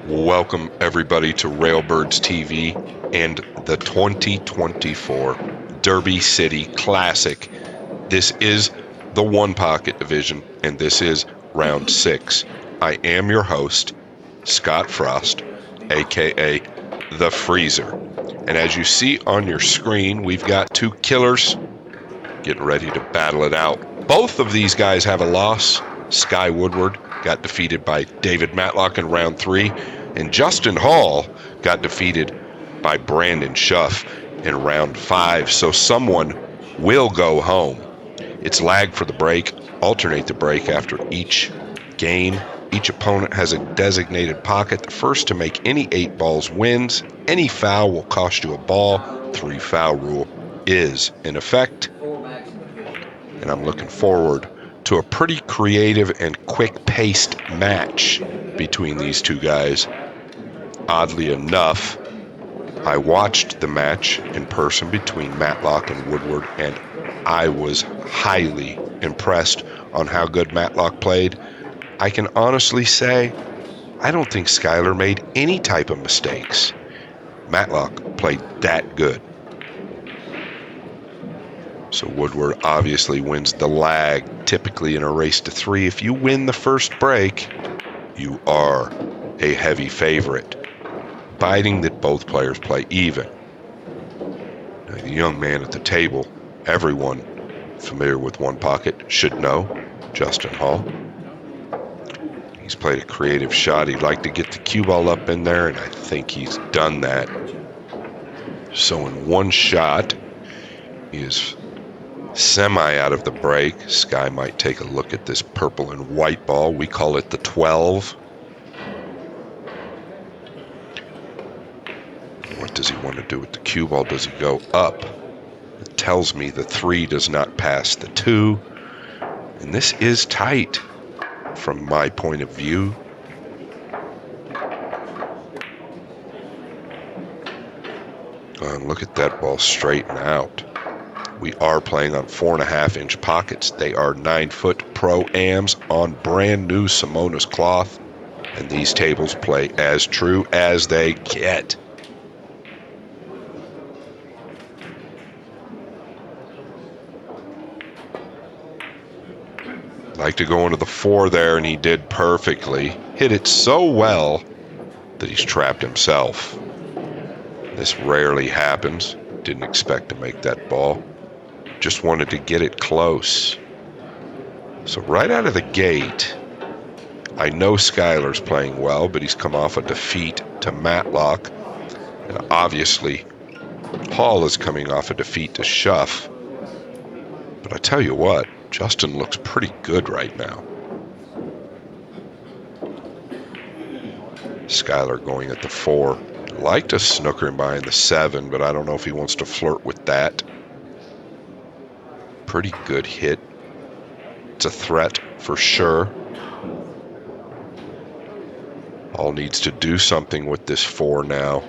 Welcome, everybody, to Railbirds TV and the 2024 Derby City Classic. This is the One Pocket Division, and this is round 6. I am your host, Scott Frost, aka The Freezer. And as you see on your screen, we've got two killers getting ready to battle it out. Both of these guys have a loss. Sky Woodward got defeated by David Matlock in round 3, and Justin Hall got defeated by Brandon Schuff in round 5. So someone will go home. It's lag for the break. Alternate the break after each game. Each opponent has a designated pocket. The first to make any 8 balls wins. Any foul will cost you a ball. 3 foul rule is in effect. And I'm looking forward to a pretty creative and quick-paced match between these two guys. Oddly enough, I watched the match in person between Matlock and Woodward, and I was highly impressed on how good Matlock played. I can honestly say I don't think Skyler made any type of mistakes. Matlock played that good. So Woodward obviously wins the lag. Typically in a race to 3, if you win the first break, you are a heavy favorite, biting that both players play even. Now, the young man at the table, everyone familiar with One Pocket should know, Justin Hall. He's played a creative shot. He'd like to get the cue ball up in there, and I think he's done that. So in one shot, he is semi out of the break. Sky might take a look at this purple and white ball. We call it the 12. What does he want to do with the cue ball? Does he go up? It tells me the 3 does not pass the 2. And this is tight from my point of view. Look at that ball straighten out. We are playing on 4.5-inch pockets. They are 9-foot Pro-Ams on brand new Simonis cloth. And these tables play as true as they get. Like to go into the 4 there, and he did perfectly. Hit it so well that he's trapped himself. This rarely happens. Didn't expect to make that ball. Just wanted to get it close. So right out of the gate, I know Skyler's playing well, but he's come off a defeat to Matlock. And obviously, Hall is coming off a defeat to Schuff. But I tell you what, Justin looks pretty good right now. Skyler going at the 4. Like to snooker him by in the 7, but I don't know if he wants to flirt with that. Pretty good hit. It's a threat for sure. All needs to do something with this 4 now.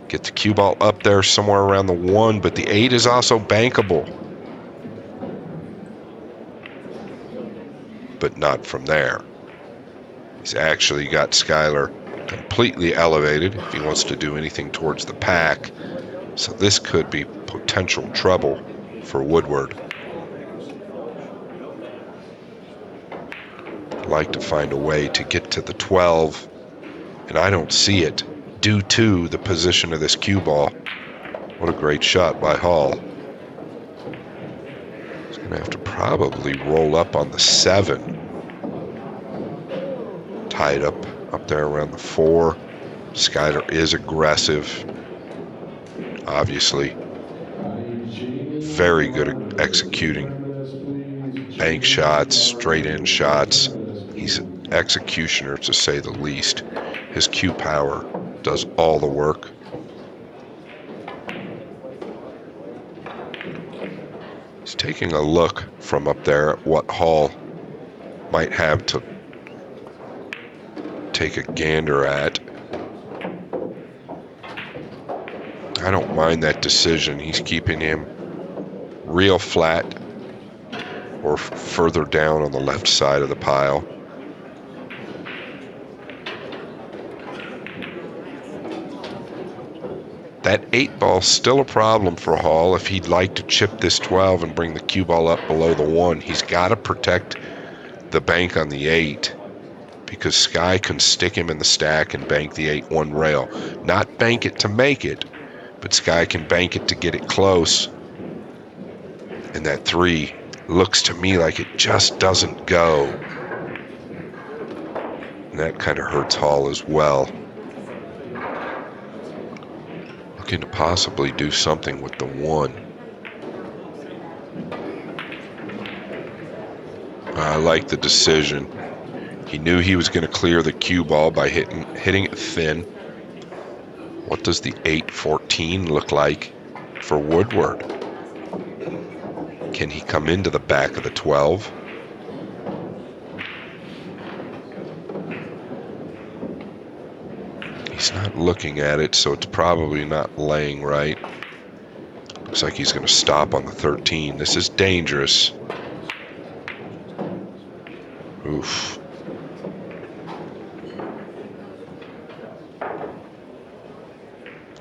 Get the cue ball up there somewhere around the 1, but the 8 is also bankable. But not from there. He's actually got Skyler completely elevated if he wants to do anything towards the pack. So this could be potential trouble for Woodward. I'd like to find a way to get to the 12, and I don't see it due to the position of this cue ball. What a great shot by Hall. He's going to have to probably roll up on the 7. Tied up there around the 4. Skyler is aggressive. Obviously, very good at executing bank shots, straight in shots. He's an executioner, to say the least. His cue power does all the work. He's taking a look from up there at what Hall might have to take a gander at. I don't mind that decision. He's keeping him real flat or further down on the left side of the pile. That 8 ball's still a problem for Hall. If he'd like to chip this 12 and bring the cue ball up below the 1, he's got to protect the bank on the 8, because Sky can stick him in the stack and bank the 8-1 rail. Not bank it to make it, but Sky can bank it to get it close. And that 3 looks to me like it just doesn't go. And that kind of hurts Hall as well. Looking to possibly do something with the 1. I like the decision. He knew he was going to clear the cue ball by hitting it thin. What does the 8-14 look like for Woodward? Can he come into the back of the 12? He's not looking at it, so it's probably not laying right. Looks like he's going to stop on the 13. This is dangerous. Oof.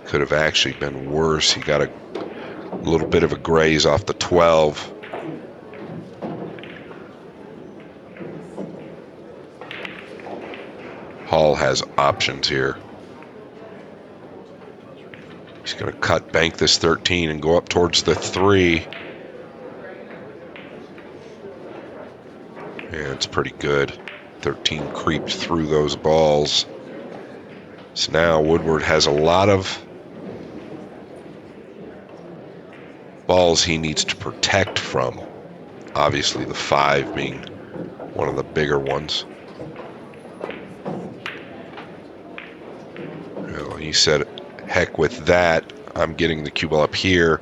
Could have actually been worse. He got a little bit of a graze off the 12. Hall has options here. He's going to cut bank this 13 and go up towards the 3. Yeah, it's pretty good. 13 creeped through those balls. So now Woodward has a lot of balls he needs to protect from. Obviously the 5 being one of the bigger ones. Well, he said, heck with that. I'm getting the cue ball up here.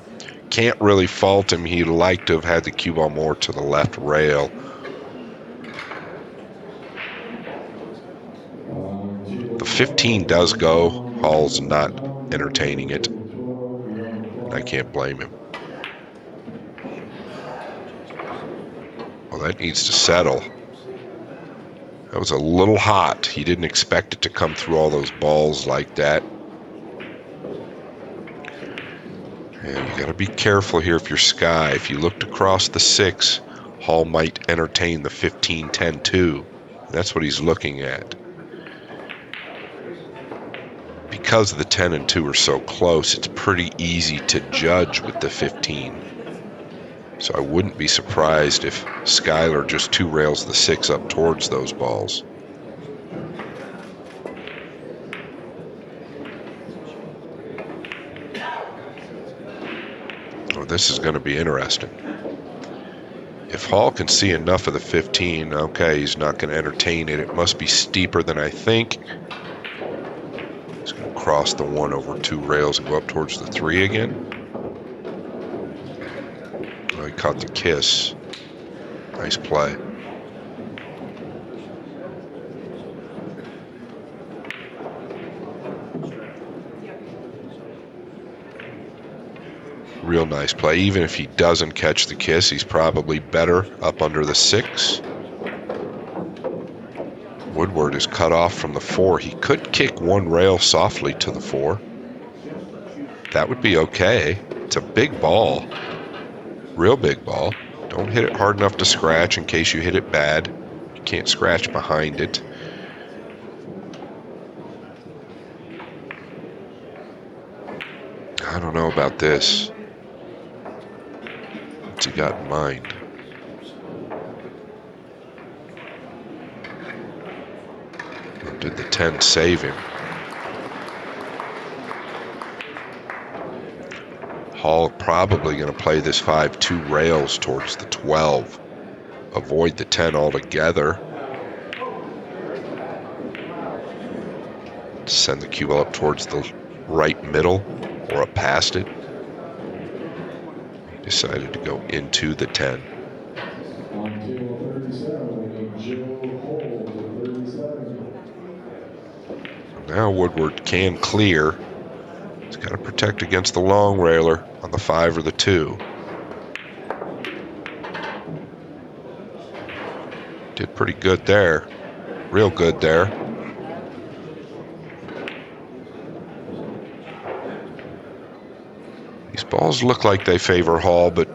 Can't really fault him. He'd like to have had the cue ball more to the left rail. The 15 does go. Hall's not entertaining it. I can't blame him. Well, that needs to settle. That was a little hot. He didn't expect it to come through all those balls like that. And you got to be careful here if you're Sky. If you looked across the 6, Hall might entertain the 15-10 too. That's what he's looking at. Because the 10 and 2 are so close, it's pretty easy to judge with the 15. So I wouldn't be surprised if Skyler just 2 rails the 6 up towards those balls. Oh, this is going to be interesting. If Hall can see enough of the 15, okay, he's not going to entertain it. It must be steeper than I think. He's going to cross the 1 over 2 rails and go up towards the 3 again. Oh, he caught the kiss. Nice play. Real nice play. Even if he doesn't catch the kiss, he's probably better up under the 6. Woodward is cut off from the 4. He could kick 1 rail softly to the 4. That would be okay. It's a big ball. Real big ball. Don't hit it hard enough to scratch in case you hit it bad. You can't scratch behind it. I don't know about this. What's he got in mind? Or did the 10 save him? Hall probably going to play this 5-2 rails towards the 12. Avoid the 10 altogether. Send the cue ball up towards the right middle or up past it. He decided to go into the 10. Now Woodward can clear. He's got to protect against the long railer on the 5 or the 2. Did pretty good there. Real good there. Balls look like they favor Hall, but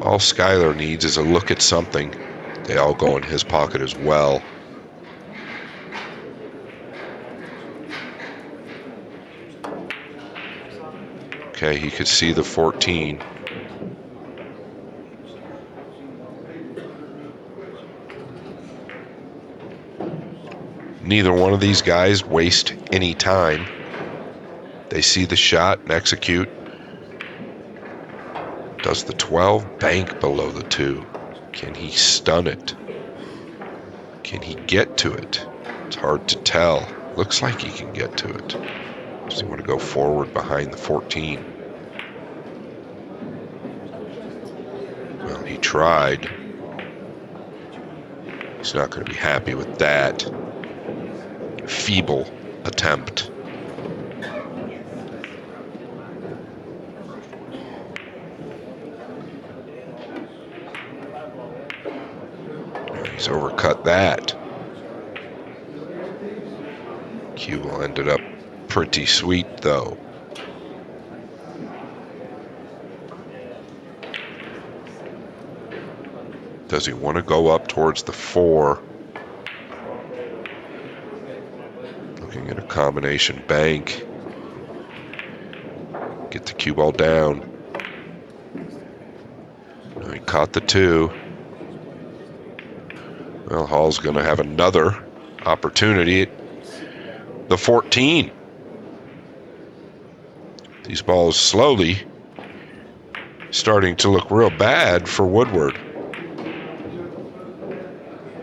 all Skyler needs is a look at something. They all go in his pocket as well. Okay, he could see the 14. Neither one of these guys waste any time. They see the shot and execute. Does the 12 bank below the 2? Can he stun it? Can he get to it? It's hard to tell. Looks like he can get to it. Does he want to go forward behind the 14? Well, he tried. He's not going to be happy with that. Feeble attempt. He's overcut that. Cue ball ended up pretty sweet, though. Does he want to go up towards the 4? Looking at a combination bank. Get the cue ball down. No, he caught the 2. Well, Hall's going to have another opportunity at the 14. These balls slowly starting to look real bad for Woodward.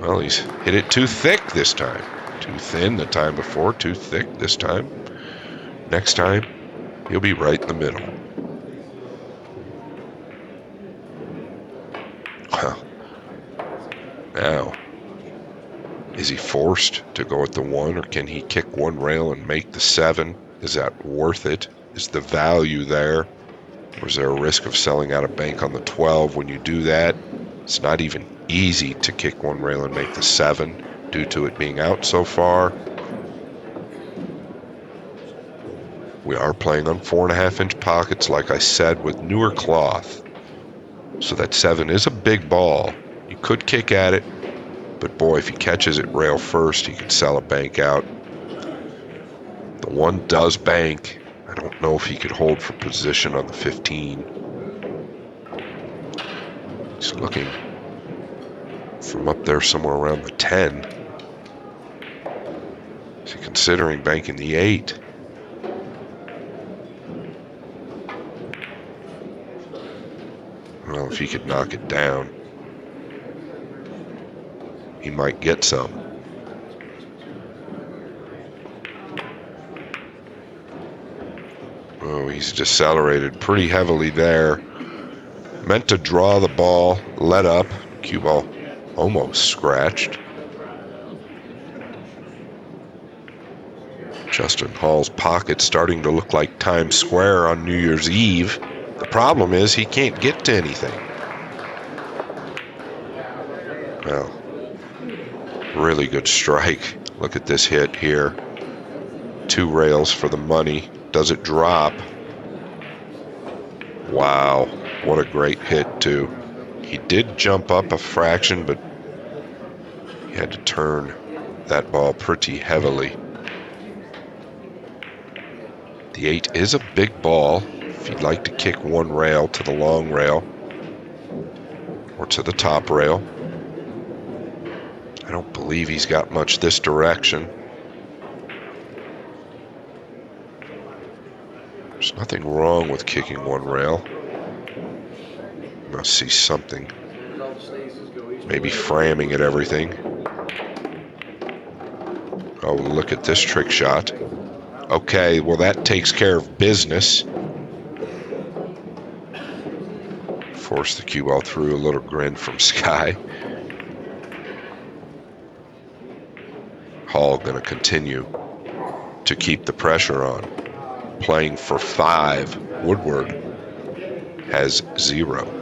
Well, he's hit it too thick this time. Too thin the time before, too thick this time. Next time, he'll be right in the middle. Well, now, is he forced to go at the 1, or can he kick one rail and make the 7? Is that worth it? Is the value there? Or is there a risk of selling out a bank on the 12 when you do that? It's not even easy to kick one rail and make the 7 due to it being out so far. We are playing on 4.5-inch pockets, like I said, with newer cloth. So that 7 is a big ball. You could kick at it, but boy, if he catches it rail first, he could sell a bank out. The 1 does bank. I don't know if he could hold for position on the 15. He's looking from up there somewhere around the 10. Is he considering banking the 8? Well, if he could knock it down, he might get some. Oh, he's decelerated pretty heavily there. Meant to draw the ball, let up. Cue ball almost scratched. Justin Hall's pocket starting to look like Times Square on New Year's Eve. The problem is he can't get to anything. Well, really good strike. Look at this hit here. 2 rails for the money. Does it drop? Wow, what a great hit, too. He did jump up a fraction, but he had to turn that ball pretty heavily. The 8 is a big ball. If you'd like to kick one rail to the long rail or to the top rail. I don't believe he's got much this direction. There's nothing wrong with kicking one rail. Must see something. Maybe framming at everything. Oh, look at this trick shot. Okay, well that takes care of business. Force the cue ball through. A little grin from Sky. Hall going to continue to keep the pressure on. Playing for 5. Woodward has 0.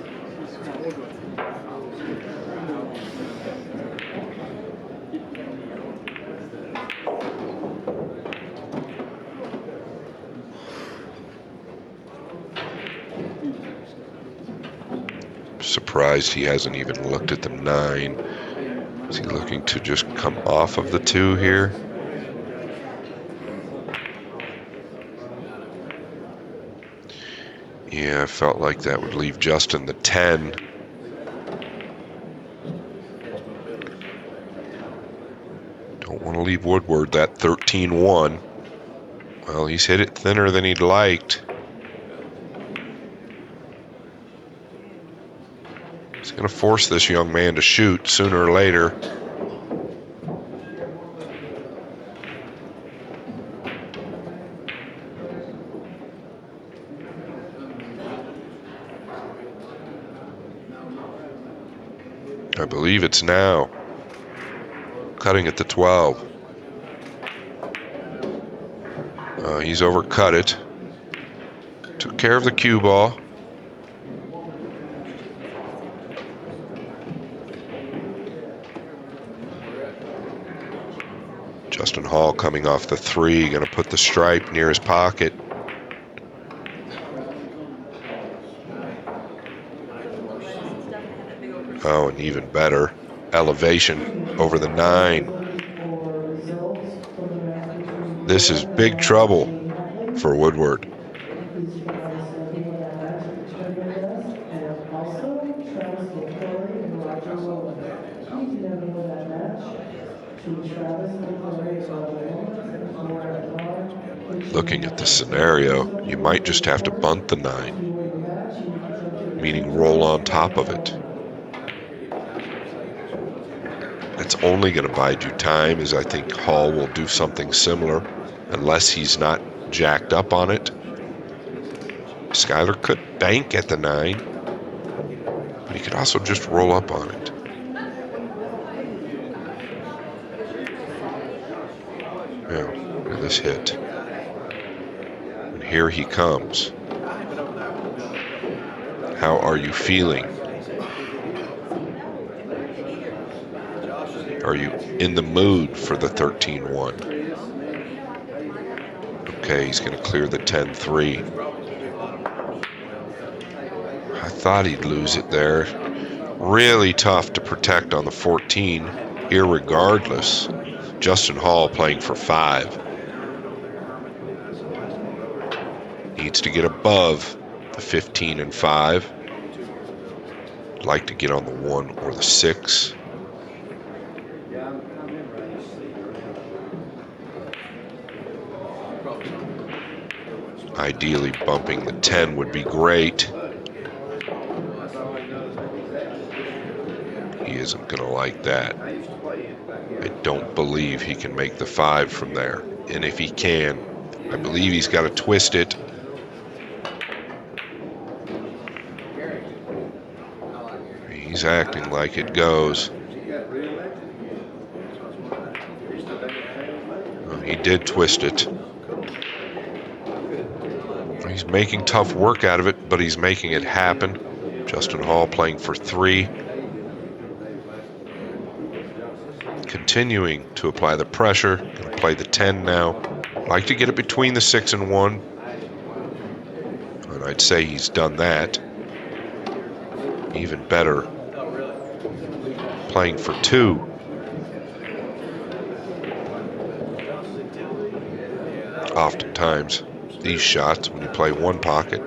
Surprised he hasn't even looked at the 9. Is he looking to just come off of the 2 here? Yeah, I felt like that would leave Justin the 10. Don't want to leave Woodward that 13-1. Well, he's hit it thinner than he'd liked. He's going to force this young man to shoot sooner or later. I believe it's now. Cutting at the 12. He's overcut it. Took care of the cue ball. Justin Hall coming off the 3, going to put the stripe near his pocket. Oh, and even better, elevation over the 9. This is big trouble for Woodward. Looking at the scenario, you might just have to bunt the 9, meaning roll on top of it. That's only going to bide you time, as I think Hall will do something similar, unless he's not jacked up on it. Skyler could bank at the 9, but he could also just roll up on it. Yeah, look at this hit. And here he comes. How are you feeling? Are you in the mood for the 13-1? Okay, he's going to clear the 10-3. I thought he'd lose it there. Really tough to protect on the 14, irregardless. Justin Hall playing for 5. Needs to get above the 15 and 5. Like to get on the 1 or the 6. Ideally, bumping the 10 would be great. He isn't going to like that. I don't believe he can make the 5 from there. And if he can, I believe he's got to twist it. He's acting like it goes. Well, he did twist it. He's making tough work out of it, but he's making it happen. Justin Hall playing for 3. Continuing to apply the pressure. Going to play the 10 now. Like to get it between the 6 and 1. And I'd say he's done that. Even better, playing for 2. Oftentimes, these shots, when you play one pocket,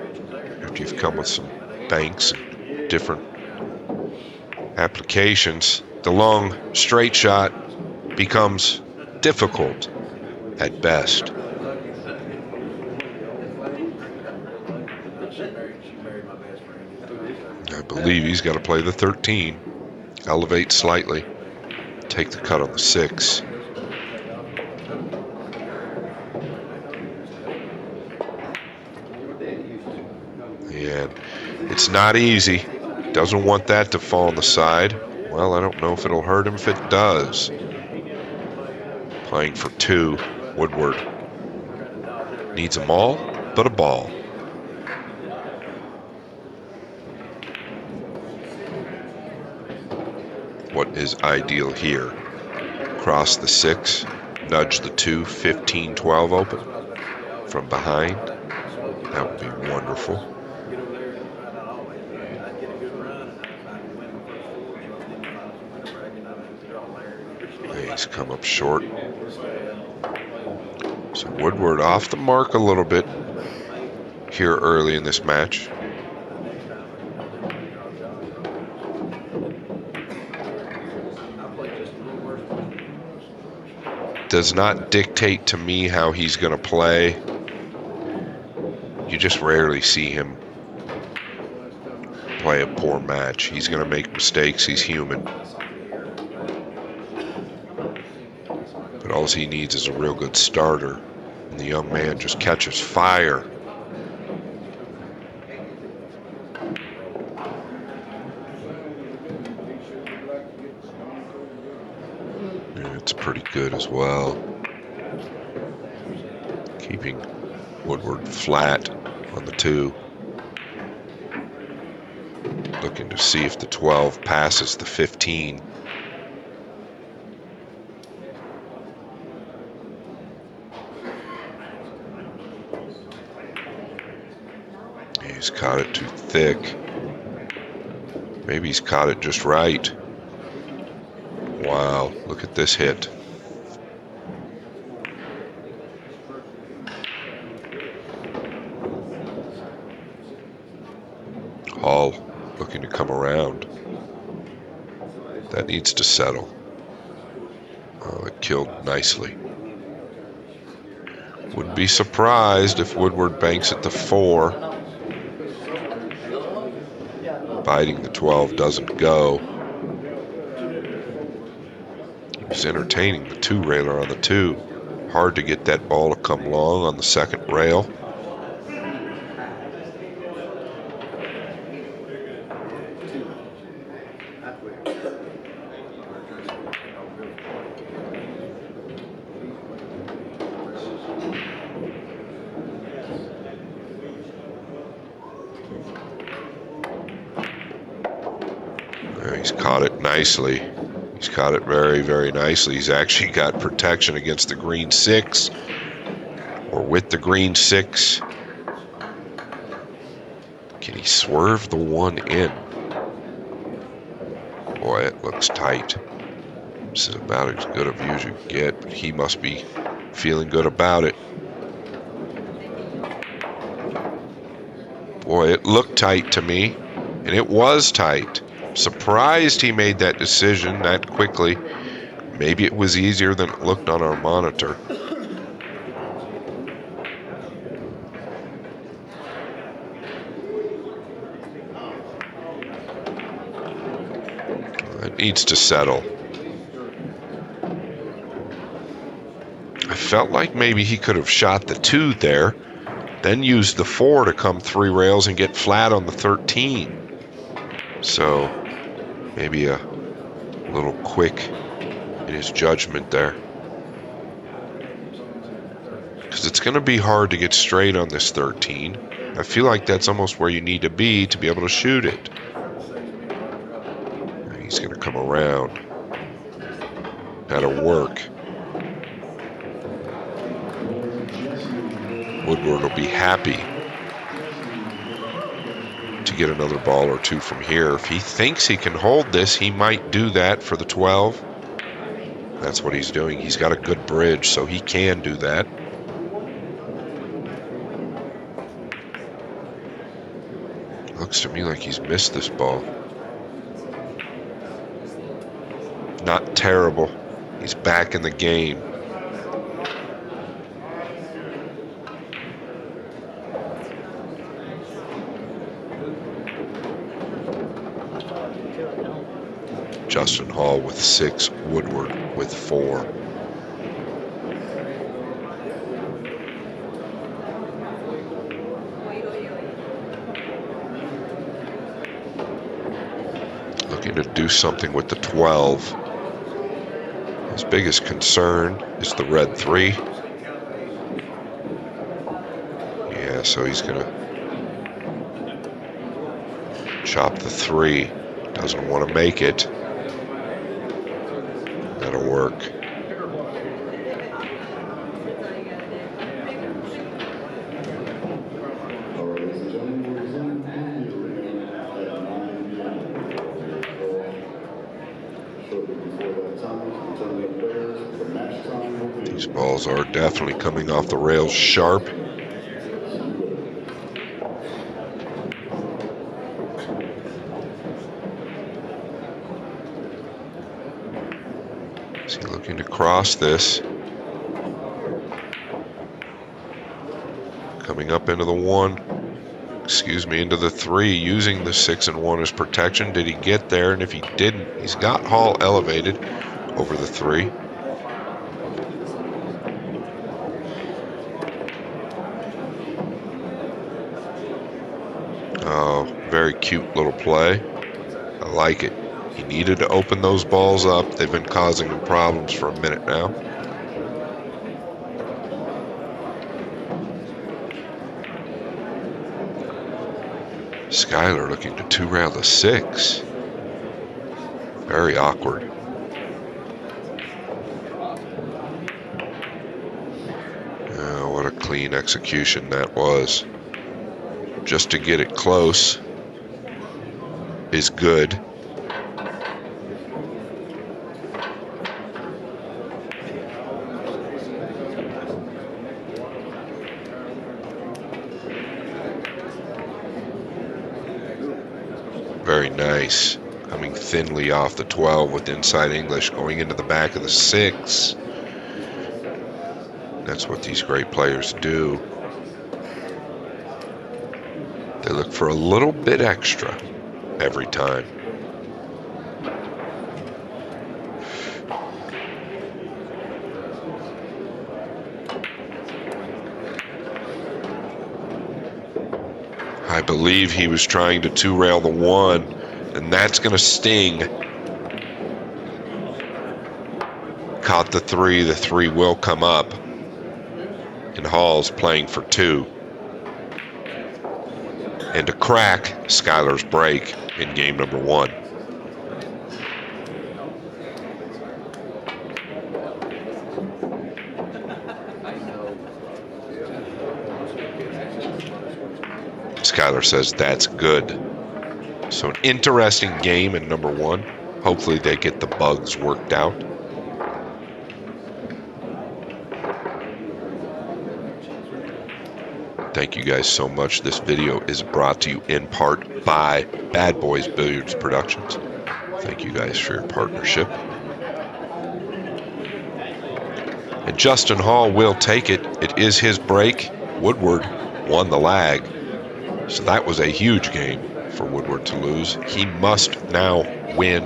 after you've come with some banks and different applications, the long straight shot becomes difficult at best. I believe he's got to play the 13, elevate slightly, take the cut on the 6. And it's not easy. Doesn't want that to fall on the side. Well, I don't know if it'll hurt him if it does. Playing for 2, Woodward. Needs them all, but a ball. What is ideal here? Cross the 6, nudge the 2, 15-12 open from behind. That would be wonderful. He's come up short. So Woodward off the mark a little bit here early in this match. Does not dictate to me how he's going to play. You just rarely see him play a poor match. He's going to make mistakes. He's human. But all he needs is a real good starter. And the young man just catches fire. Yeah, it's pretty good as well. Keeping Woodward flat on the 2. Looking to see if the 12 passes the 15. He's caught it too thick. Maybe he's caught it just right. Wow, look at this hit. Hall looking to come around. That needs to settle. Oh, it killed nicely. Wouldn't be surprised if Woodward banks at the 4. Biting the 12 doesn't go. He's entertaining the 2 railer on the 2. Hard to get that ball to come long on the second rail. He's caught it nicely. He's caught it very, very nicely. He's actually got protection against the green 6, or with the green 6. Can he swerve the 1 in? Boy, it looks tight. This is about as good a view as you can get, but he must be feeling good about it. Boy, it looked tight to me, and it was tight. Surprised he made that decision that quickly. Maybe it was easier than it looked on our monitor. It needs to settle. I felt like maybe he could have shot the 2 there, then used the 4 to come 3 rails and get flat on the 13. So maybe a little quick in his judgment there. Because it's going to be hard to get straight on this 13. I feel like that's almost where you need to be able to shoot it. He's going to come around. That'll work. Woodward will be happy to get another ball or 2 from here. If he thinks he can hold this, he might do that for the 12. That's what he's doing. He's got a good bridge, so he can do that. Looks to me like he's missed this ball. Not terrible. He's back in the game. Justin Hall with 6, Woodward with 4. Looking to do something with the 12. His biggest concern is the red 3. Yeah, so he's going to chop the 3. Doesn't want to make it. That'll work. These balls are definitely coming off the rails sharp. Is he looking to cross this? Coming up into the into the 3, using the 6 and 1 as protection. Did he get there? And if he didn't, he's got Hall elevated over the 3. Oh, very cute little play. I like it. He needed to open those balls up. They've been causing him problems for a minute now. Skyler looking to 2-rail the 6. Very awkward. Oh, what a clean execution that was. Just to get it close is good. Very nice. Coming thinly off the 12 with inside English, going into the back of the 6. That's what these great players do. They look for a little bit extra every time. I believe he was trying to 2-rail the 1, and that's going to sting. Caught the 3. The 3 will come up. And Hall's playing for 2. And to crack Skyler's break in game number 1. Skyler says that's good. So an interesting game in number 1. Hopefully they get the bugs worked out. Thank you guys so much. This video is brought to you in part by Bad Boys Billiards Productions. Thank you guys for your partnership. And Justin Hall will take it. It is his break. Woodward won the lag. So that was a huge game for Woodward to lose. He must now win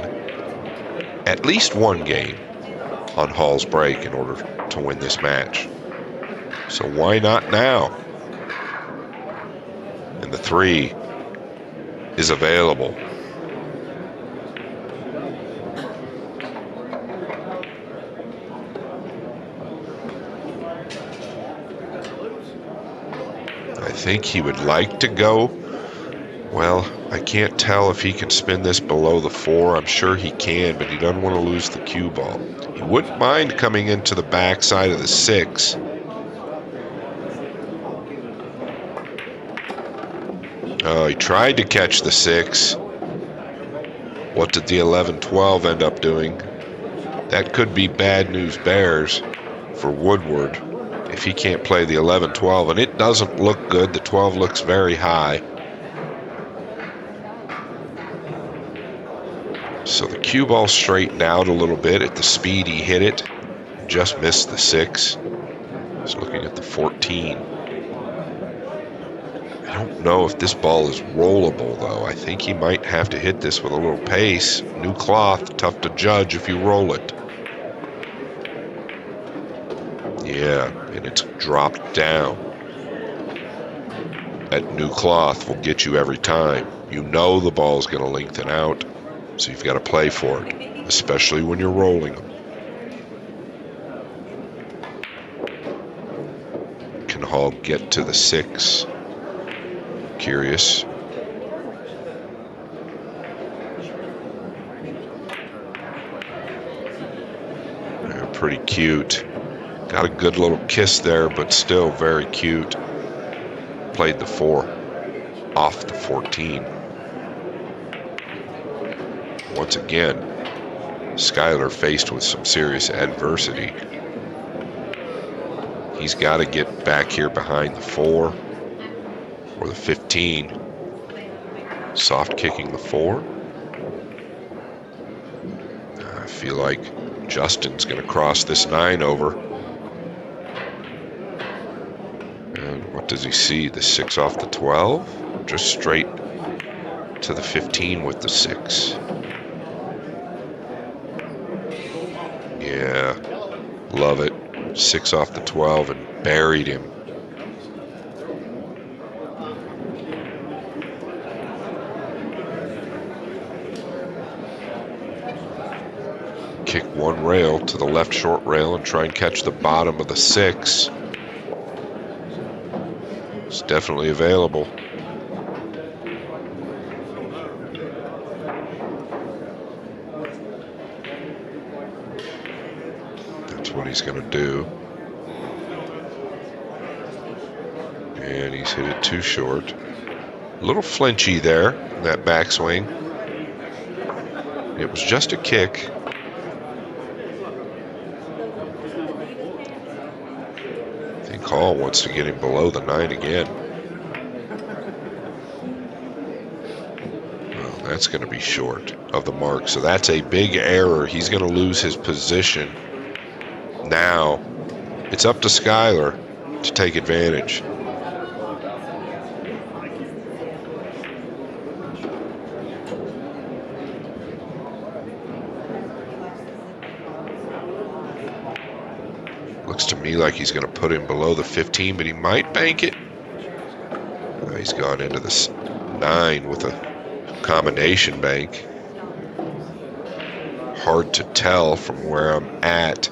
at least one game on Hall's break in order to win this match. So why not now? And the 3 is available. I think he would like to go. Well, I can't tell if he can spin this below the 4. I'm sure he can, but he doesn't want to lose the cue ball. He wouldn't mind coming into the backside of the 6. Oh, he tried to catch the 6. What did the 11-12 end up doing? That could be bad news bears for Woodward if he can't play the 11-12, and it doesn't look good. The 12 looks very high. So the cue ball straightened out a little bit at the speed he hit it. Just missed the 6. He's looking at the 14. I don't know if this ball is rollable, though. I think he might have to hit this with a little pace. New cloth, tough to judge if you roll it. Yeah, and it's dropped down. That new cloth will get you every time. You know the ball's going to lengthen out, so you've got to play for it, especially when you're rolling them. Can Hall get to the 6? Curious. Yeah, pretty cute. Got a good little kiss there, but still very cute. Played the 4 off the 14. Once again, Skyler faced with some serious adversity. He's got to get back here behind the 4 or the 15. Soft kicking the 4. I feel like Justin's going to cross this 9 over. And what does he see? The 6 off the 12? Just straight to the 15 with the 6. Yeah, love it. 6 off the 12 and buried him. Kick one rail to the left short rail and try and catch the bottom of the 6. It's definitely available. That's what he's going to do. And he's hit it too short. A little flinchy there in that backswing. It was just a kick. I think Hall wants to get him below the 9 again. Well, that's going to be short of the mark. So that's a big error. He's going to lose his position. Now, it's up to Skyler to take advantage. Looks to me like he's going to put him below the 15, but he might bank it. He's gone into the 9 with a combination bank. Hard to tell from where I'm at.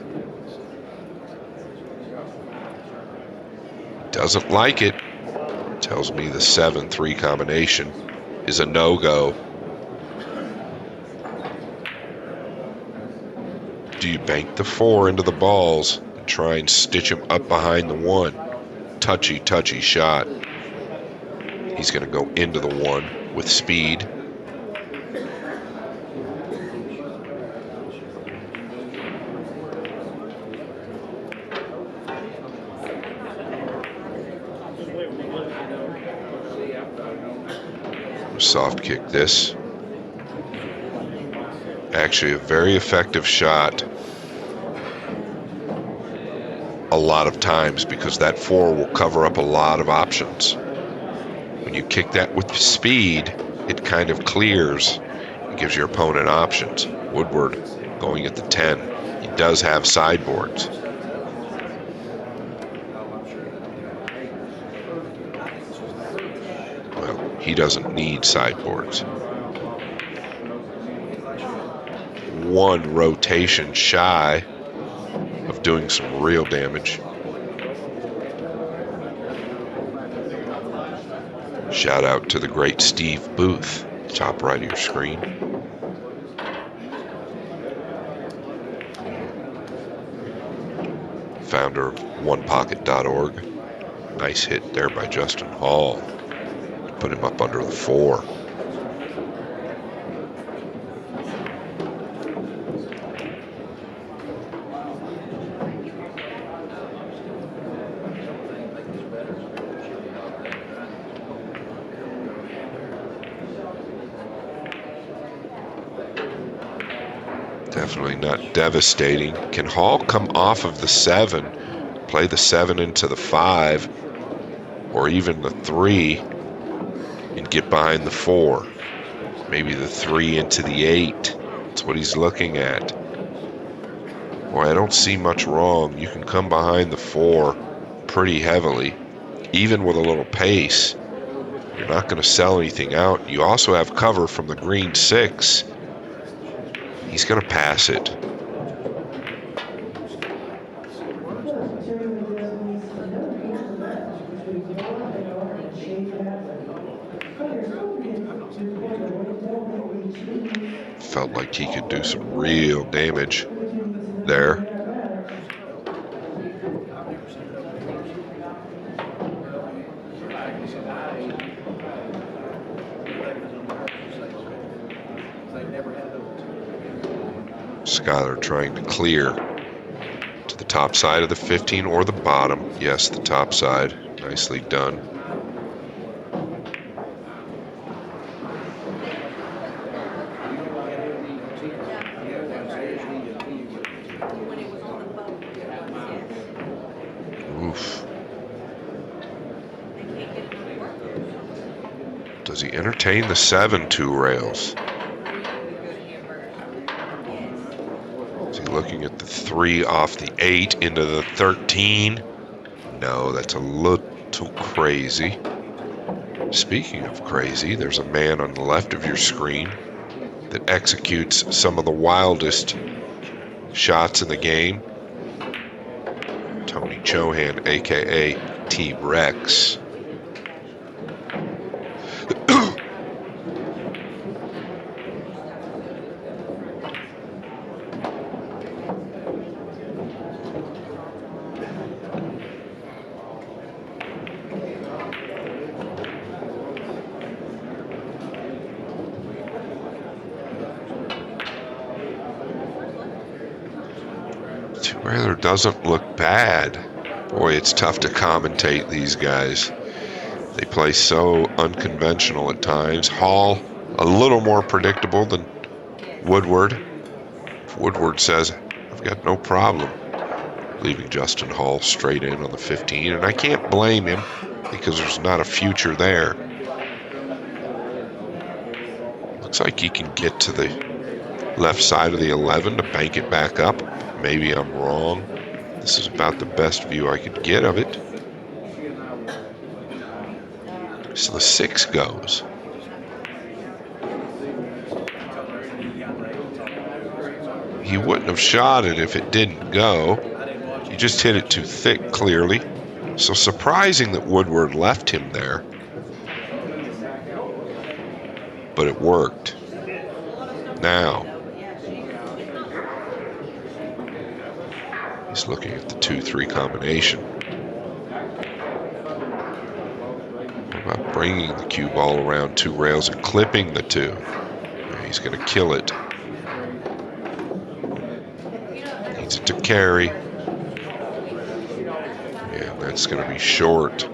Doesn't like it. Tells me the 7-3 combination is a no-go. Do you bank the 4 into the balls and try and stitch him up behind the 1? Touchy shot. He's going to go into the 1 with speed. Soft kick this. Actually a very effective shot a lot of times because that 4 will cover up a lot of options. When you kick that with speed, it kind of clears. It gives your opponent options. Woodward going at the 10. He does have sideboards. Well, he doesn't need sideboards. 1 rotation shy of doing some real damage. Shout out to the great Steve Booth, top right of your screen. Founder of onepocket.org. Nice hit there by Justin Hall. Put him up under the 4. Definitely not devastating. Can Hall come off of the 7, play the 7 into the 5, or even the 3, and get behind the 4? Maybe the 3 into the 8. That's what he's looking at. Boy, I don't see much wrong. You can come behind the 4 pretty heavily, even with a little pace. You're not going to sell anything out. You also have cover from the green 6. He's going to pass it. Felt like he could do some real damage there. Skyler trying to clear to the top side of the 15 or the bottom. Yes, the top side. Nicely done. Oof. Does he entertain the 7-2 rails? Is he looking at the 3 off the 8 into the 13? No, that's a little crazy. Speaking of crazy, there's a man on the left of your screen that executes some of the wildest shots in the game. Tony Chohan, a.k.a. T-Rex. Two-railer doesn't look bad. Boy, it's tough to commentate these guys. They play so unconventional at times. Hall, a little more predictable than Woodward. If Woodward says, I've got no problem leaving Justin Hall straight in on the 15, and I can't blame him because there's not a future there. Looks like he can get to the left side of the 11 to bank it back up. Maybe I'm wrong. This is about the best view I could get of it. So the 6 goes. He wouldn't have shot it if it didn't go. He just hit it too thick, clearly. So surprising that Woodward left him there. But it worked. Now, he's looking at the 2-3 combination. What about bringing the cue ball around 2 rails and clipping the 2? Yeah, he's going to kill it. Needs it to carry. And that's going to be short.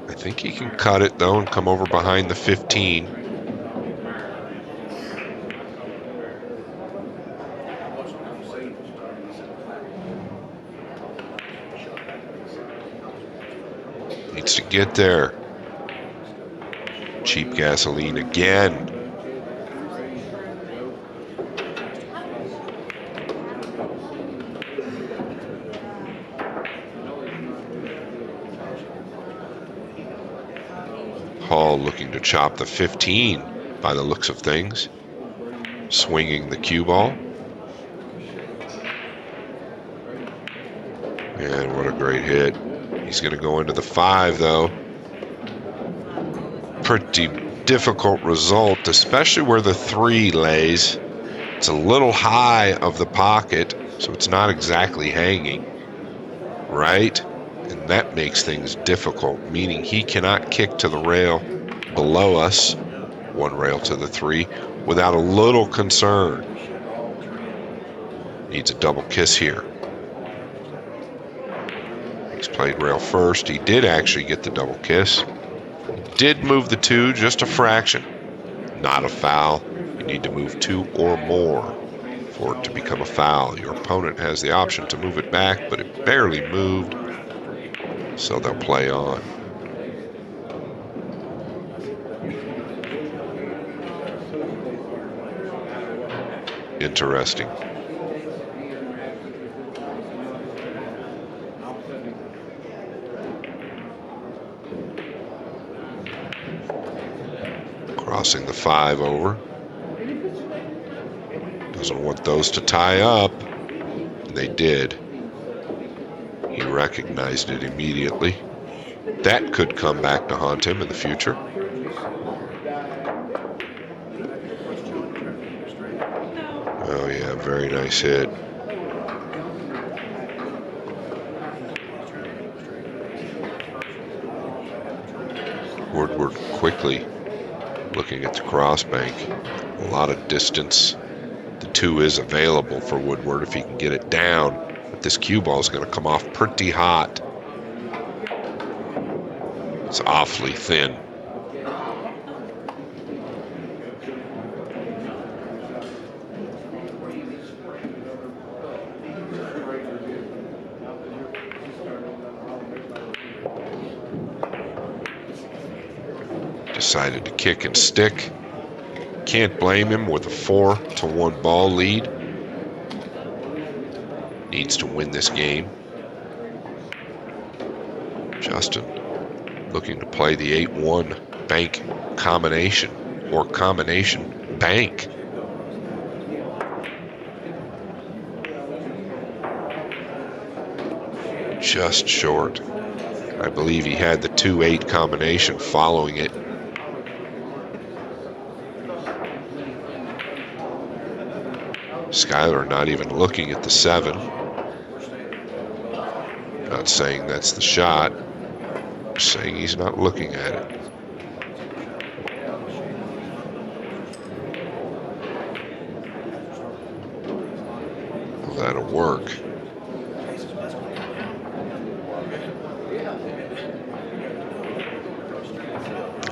I think he can cut it, though, and come over behind the 15. Needs to get there. Cheap gasoline again. Hall looking to chop the 15 by the looks of things. Swinging the cue ball. And what a great hit. He's going to go into the 5, though. Pretty difficult result, especially where the 3 lays. It's a little high of the pocket, so it's not exactly hanging, right? And that makes things difficult, meaning he cannot kick to the rail below us, 1 rail to the 3, without a little concern. Needs a double kiss here. He's played rail first. He did actually get the double kiss. Did move the 2 just a fraction. Not a foul. You need to move 2 or more for it to become a foul. Your opponent has the option to move it back, but it barely moved, so they'll play on. Interesting. Crossing the 5 over. Doesn't want those to tie up. And they did. He recognized it immediately. That could come back to haunt him in the future. Oh yeah, very nice hit. Woodward quickly Looking at the cross bank, a lot of distance. The 2 is available for Woodward if he can get it down, but this cue ball is going to come off pretty hot. It's awfully thin. Decided to kick and stick. Can't blame him with a 4-1 ball lead. Needs to win this game. Justin looking to play the 8-1 bank combination, or combination bank. Just short. I believe he had the 2-8 combination following it. Skyler not even looking at the 7. Not saying that's the shot, just saying he's not looking at it. Well, that'll work.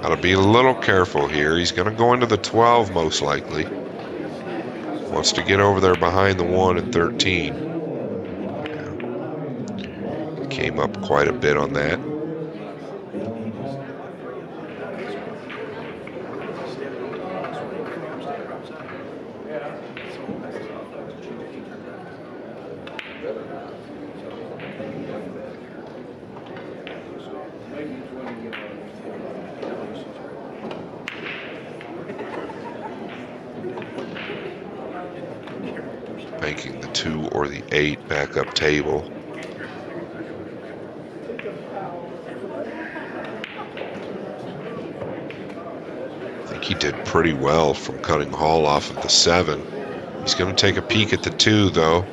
Gotta be a little careful here. He's gonna go into the 12 most likely. Wants to get over there behind the 1 and 13. Yeah. Came up quite a bit on that. Banking the 2 or the 8 back up table. I think he did pretty well from cutting Hall off of the 7. He's going to take a peek at the 2, though.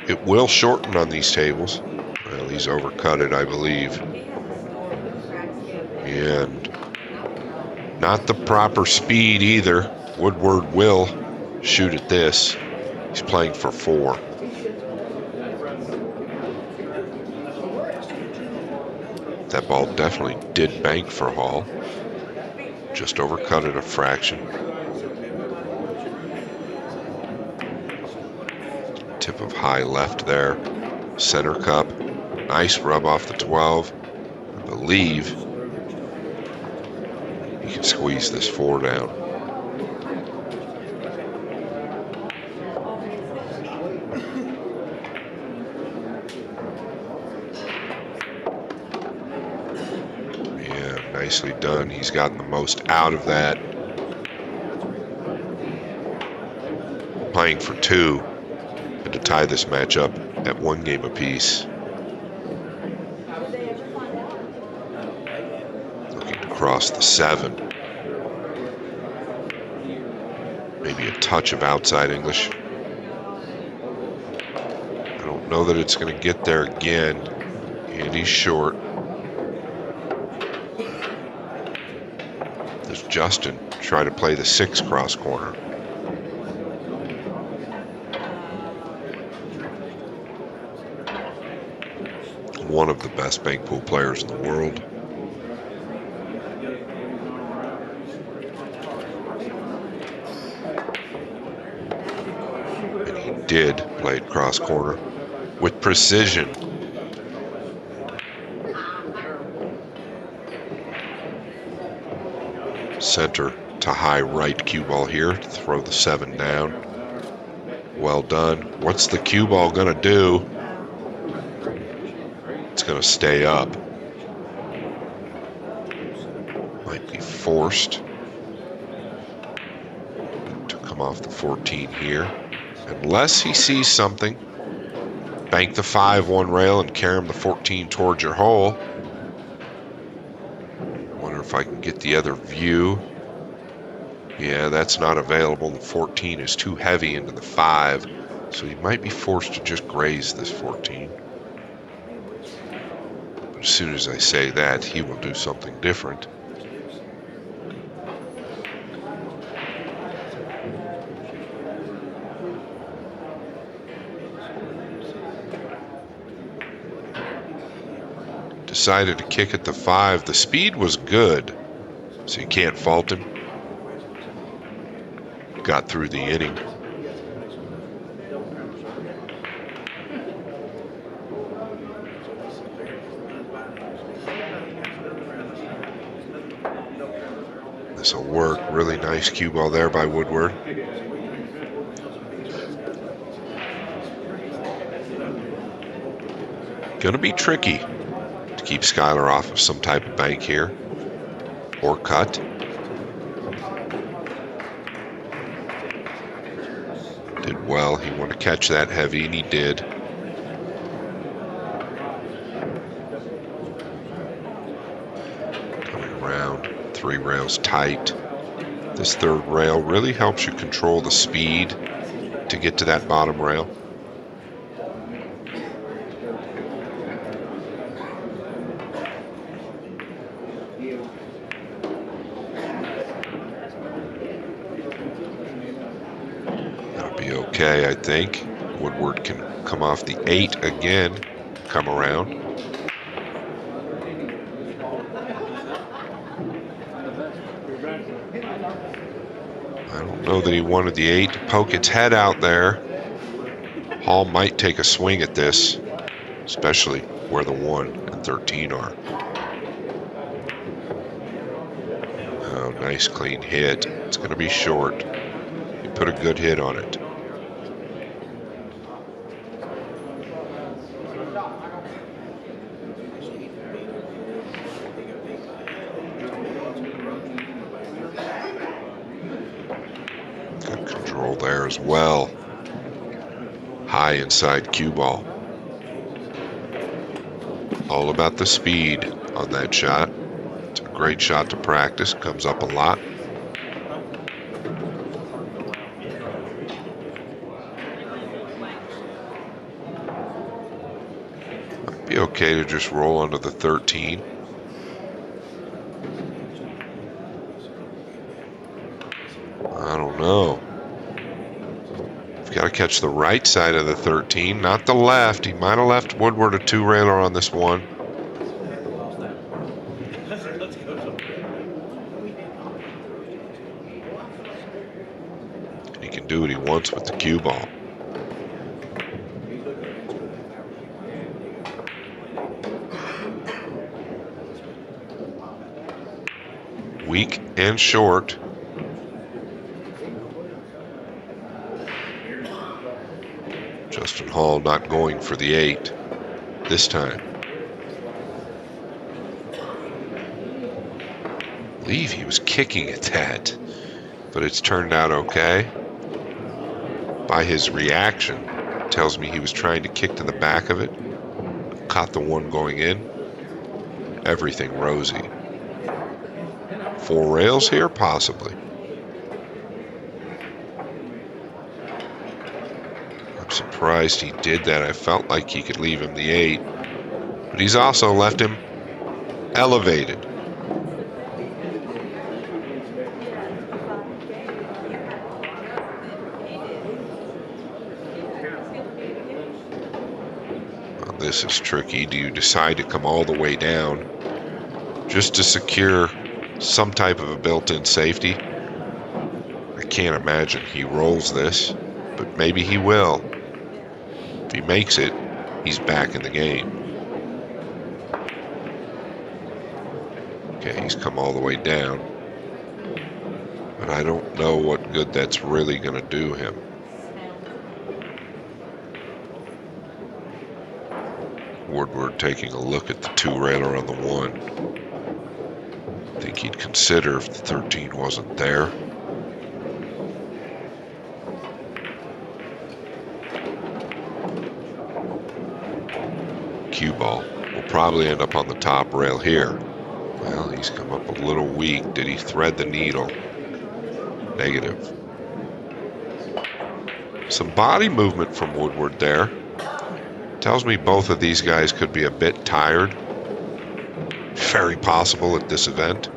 It will shorten on these tables. Well, he's overcut it, I believe. And not the proper speed either. Woodward will shoot at this. He's playing for 4. That ball definitely did bank for Hall. Just overcut it a fraction. Tip of high left there. Center cup. Nice rub off the 12. I believe he can squeeze this 4 down. Nicely done. He's gotten the most out of that. Playing for 2 and to tie this match up at 1 game apiece. Looking to cross the 7. Maybe a touch of outside English. I don't know that it's going to get there again. And he's short. Justin try to play the 6 cross corner. One of the best bank pool players in the world. And he did play it cross corner with precision. Center to high right cue ball here to throw the 7 down. Well done. What's the cue ball gonna do? It's gonna stay up. Might be forced to come off the 14 here. Unless he sees something. Bank the 5 one rail and carry him the 14 towards your hole. Wonder if I can get the other view. Yeah, that's not available. The 14 is too heavy into the 5, so he might be forced to just graze this 14. But as soon as I say that, he will do something different. decided to kick at the 5. The speed was good, so you can't fault him. Got through the inning. This will work. Really nice cue ball there by Woodward. Gonna be tricky to keep Skyler off of some type of bank here, or cut. Did well. He wanted to catch that heavy, and he did. Coming around, 3 rails tight. This 3rd rail really helps you control the speed to get to that bottom rail. That'll be okay, I think. Woodward can come off the 8 again, come around. I don't know that he wanted the 8 to poke its head out there. Hall might take a swing at this, especially where the 1 and 13 are. Oh, nice clean hit. It's going to be short. He put a good hit on it. Good control there as well. High inside cue ball. All about the speed on that shot. It's a great shot to practice. Comes up a lot. Might be okay to just roll onto the 13. I don't know. Got to catch the right side of the 13, not the left. He might have left Woodward a 2-railer on this one. He can do what he wants with the cue ball. Weak and short. Justin Hall not going for the 8 this time. I believe he was kicking at that, but it's turned out okay. By his reaction, it tells me he was trying to kick to the back of it. Caught the 1 going in. Everything rosy. 4 rails here, possibly. I'm surprised he did that. I felt like he could leave him the 8, but he's also left him elevated. Well, this is tricky. Do you decide to come all the way down just to secure some type of a built-in safety? I can't imagine he rolls this, but maybe he will. If he makes it, he's back in the game. Okay, he's come all the way down, but I don't know what good that's really going to do him. Woodward taking a look at the 2-railer on the 1. I think he'd consider if the 13 wasn't there. Cue ball will probably end up on the top rail here. Well, he's come up a little weak. Did he thread the needle? Negative. Some body movement from Woodward there. Tells me both of these guys could be a bit tired. Very possible at this event.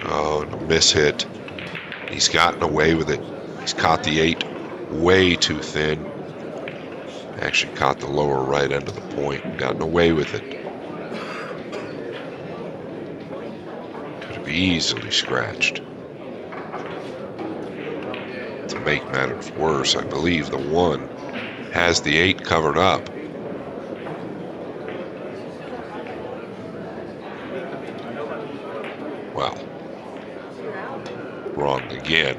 Oh, and a miss hit. He's gotten away with it. He's caught the 8 way too thin. Actually caught the lower right end of the point and gotten away with it. Could have easily scratched. To make matters worse, I believe the 1 has the 8 covered up. Well, wrong again.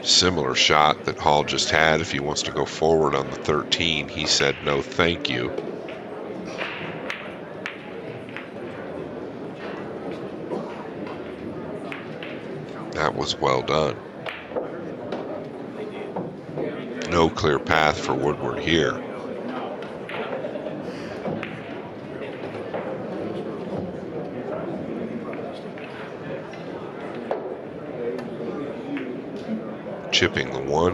Similar shot that Hall just had. If he wants to go forward on the 13, he said no thank you. That was well done. No clear path for Woodward here. Chipping the 1.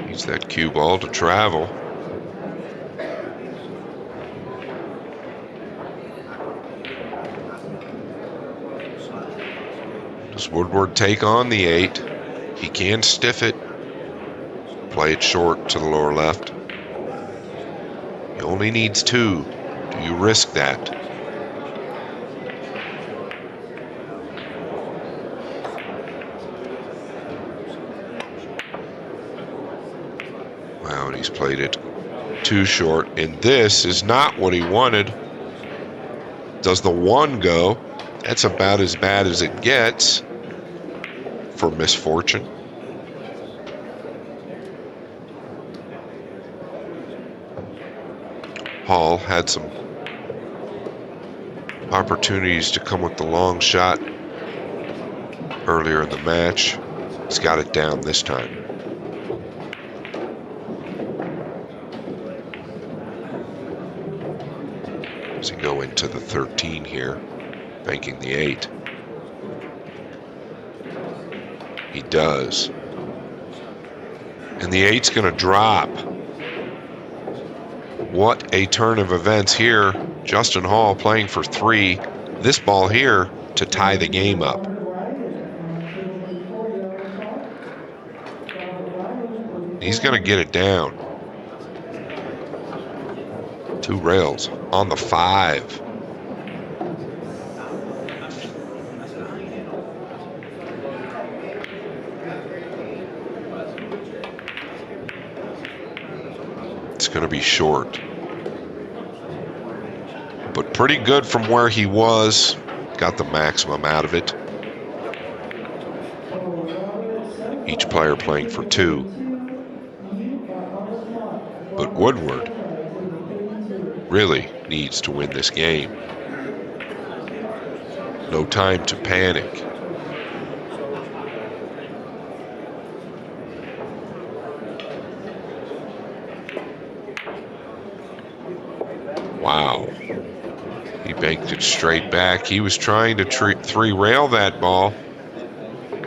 Needs that cue ball to travel. Does Woodward take on the 8? He can stiff it. Play it short to the lower left. He only needs 2. Do you risk that? Wow, and he's played it too short. And this is not what he wanted. Does the 1 go? That's about as bad as it gets for misfortune. Hall had some opportunities to come with the long shot earlier in the match. He's got it down this time. Does he go into the 13 here, banking the 8? He does. And the 8's going to drop. What a turn of events here. Justin Hall playing for 3. This ball here to tie the game up. He's going to get it down. 2 rails on the 5. It's going to be short. But pretty good from where he was. Got the maximum out of it. Each player playing for 2. But Woodward really needs to win this game. No time to panic. Wow. He banked it straight back. He was trying to 3-rail that ball.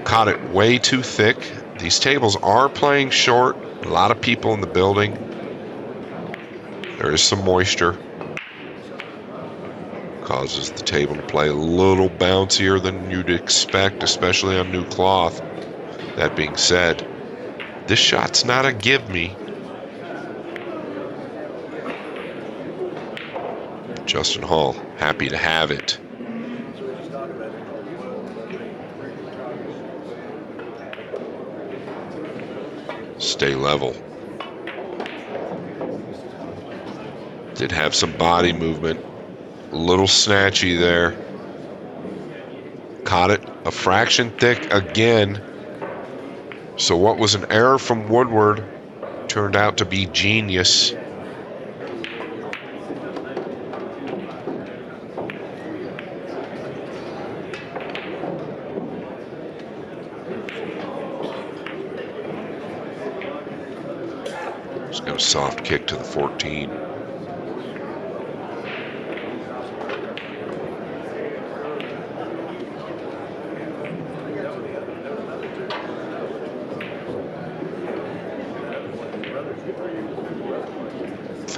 Caught it way too thick. These tables are playing short. A lot of people in the building. There is some moisture. Causes the table to play a little bouncier than you'd expect, especially on new cloth. That being said, this shot's not a give me. Justin Hall, happy to have it. Stay level. Did have some body movement. A little snatchy there. Caught it a fraction thick again. So what was an error from Woodward turned out to be genius. Just got a soft kick to the 14.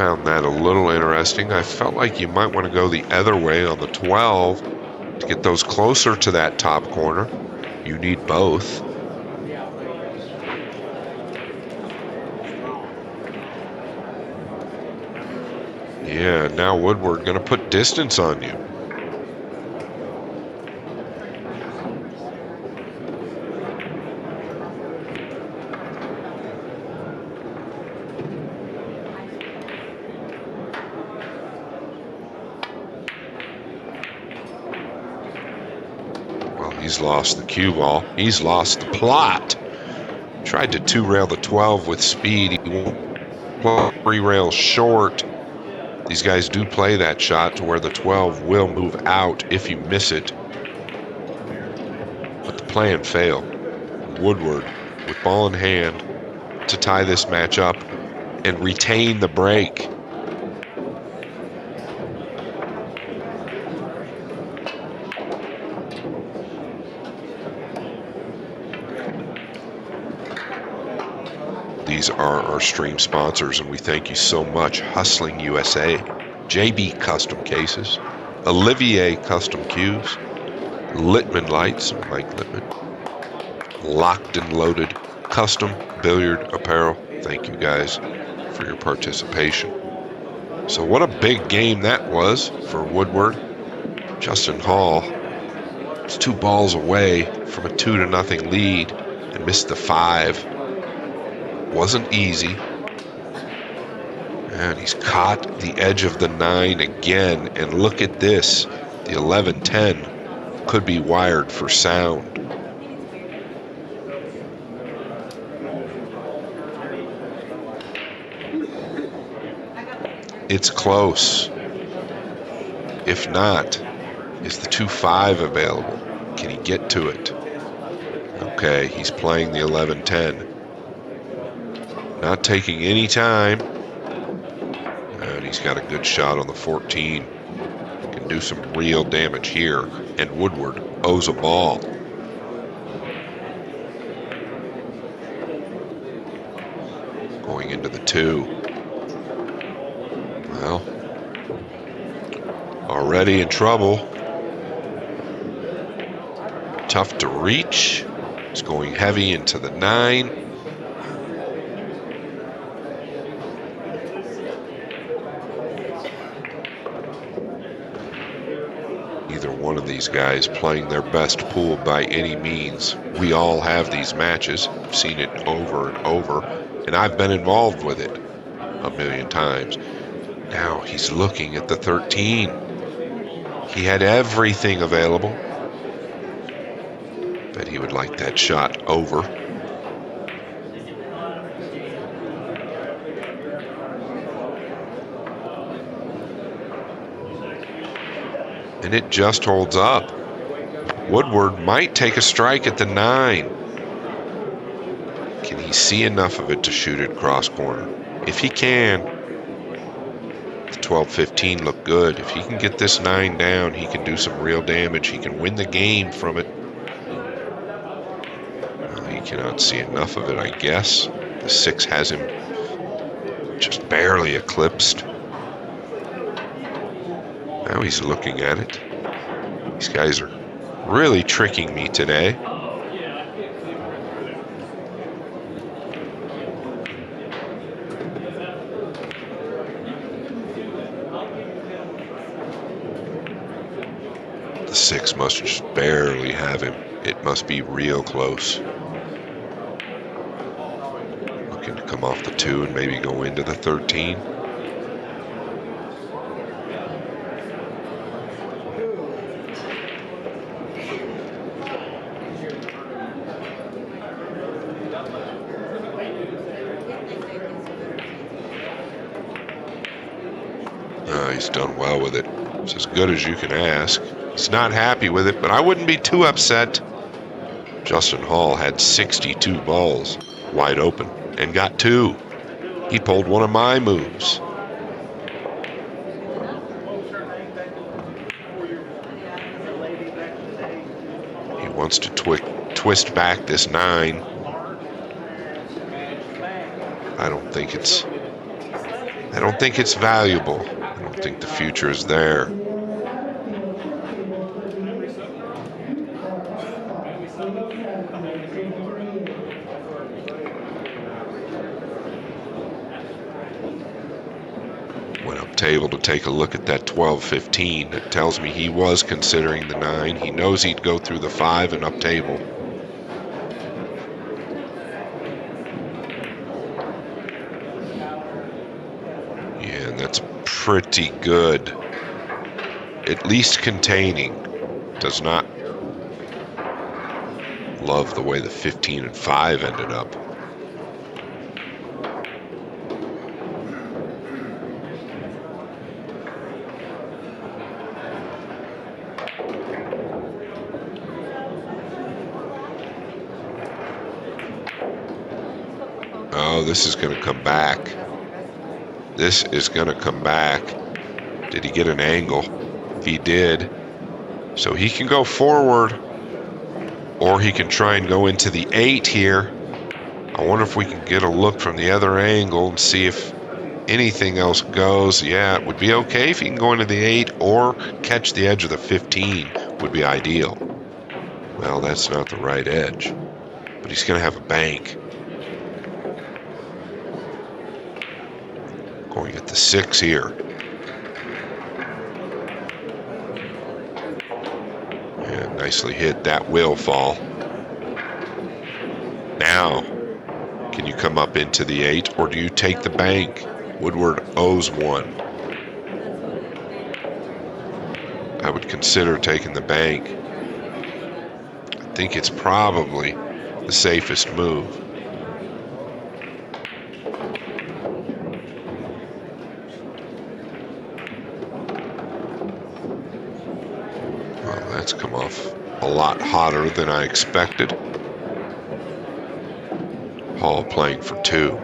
found that a little interesting. I felt like you might want to go the other way on the 12 to get those closer to that top corner. You need both. Yeah, now Woodward going to put distance on you. Well, he's lost the cue ball. He's lost the plot. Tried to two-rail the 12 with speed. He won't play three-rail short. These guys do play that shot to where the 12 will move out if you miss it. But the plan failed. Woodward, with ball in hand, to tie this match up and retain the break. These are our stream sponsors, and we thank you so much. Hustling USA, JB Custom Cases, Olivier Custom Cues, Littman Lights, Mike Littman, Locked and Loaded Custom Billiard Apparel. Thank you guys for your participation. So what a big game that was for Woodward. Justin Hall was 2 balls away from a 2-0 lead and missed the 5. Wasn't easy. And he's caught the edge of the 9 again. And look at this. The 11-10 could be wired for sound. It's close. If not, is the 2-5 available? Can he get to it? Okay, he's playing the 11-10. Not taking any time. And he's got a good shot on the 14. Can do some real damage here. And Woodward owes a ball. Going into the 2. Well, already in trouble. Tough to reach. He's going heavy into the 9. Either one of these guys playing their best pool by any means. We all have these matches. I've seen it over and over, and I've been involved with it a million times. Now he's looking at the 13. He had everything available. Bet he would like that shot over. And it just holds up. Woodward might take a strike at the 9. Can he see enough of it to shoot it cross corner? If he can, the 12-15 look good. If he can get this 9 down, he can do some real damage. He can win the game from it. Well, he cannot see enough of it, I guess. The 6 has him just barely eclipsed. Now he's looking at it. These guys are really tricking me today. The 6 must just barely have him. It must be real close. Looking to come off the 2 and maybe go into the 13. He's done well with it. It's as good as you can ask. He's not happy with it, but I wouldn't be too upset. Justin Hall had 62 balls wide open and got 2. He pulled one of my moves. He wants to twist back this 9. I don't think it's I don't think it's valuable. I don't think the future is there. Went up table to take a look at that 12-15. It tells me he was considering the 9. He knows he'd go through the 5 and up table. Yeah, and that's pretty good. At least containing. Does not love the way the 15 and 5 ended up. Oh, this is going to come back. This is going to come back. Did he get an angle? He did. So he can go forward, or he can try and go into the 8 here. I wonder if we can get a look from the other angle and see if anything else goes. Yeah, it would be okay if he can go into the 8 or catch the edge of the 15 would be ideal. Well, that's not the right edge, but he's going to have a bank. Going at the 6 here. And nicely hit. That will fall. Now, can you come up into the 8, or do you take the bank? Woodward owes 1. I would consider taking the bank. I think it's probably the safest move. Well, that's come off a lot hotter than I expected. Hall playing for 2.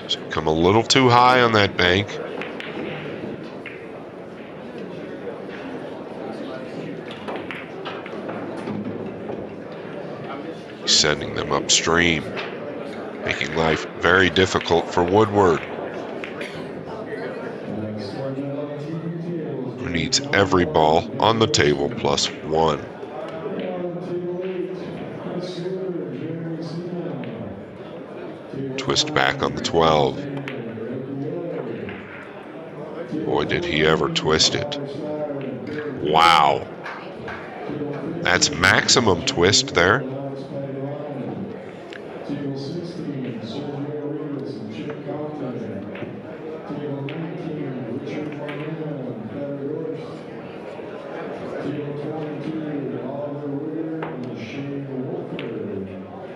So come a little too high on that bank. He's sending them upstream, making life very difficult for Woodward, who needs every ball on the table plus 1. Twist back on the 12. Boy, did he ever twist it. Wow. That's maximum twist there.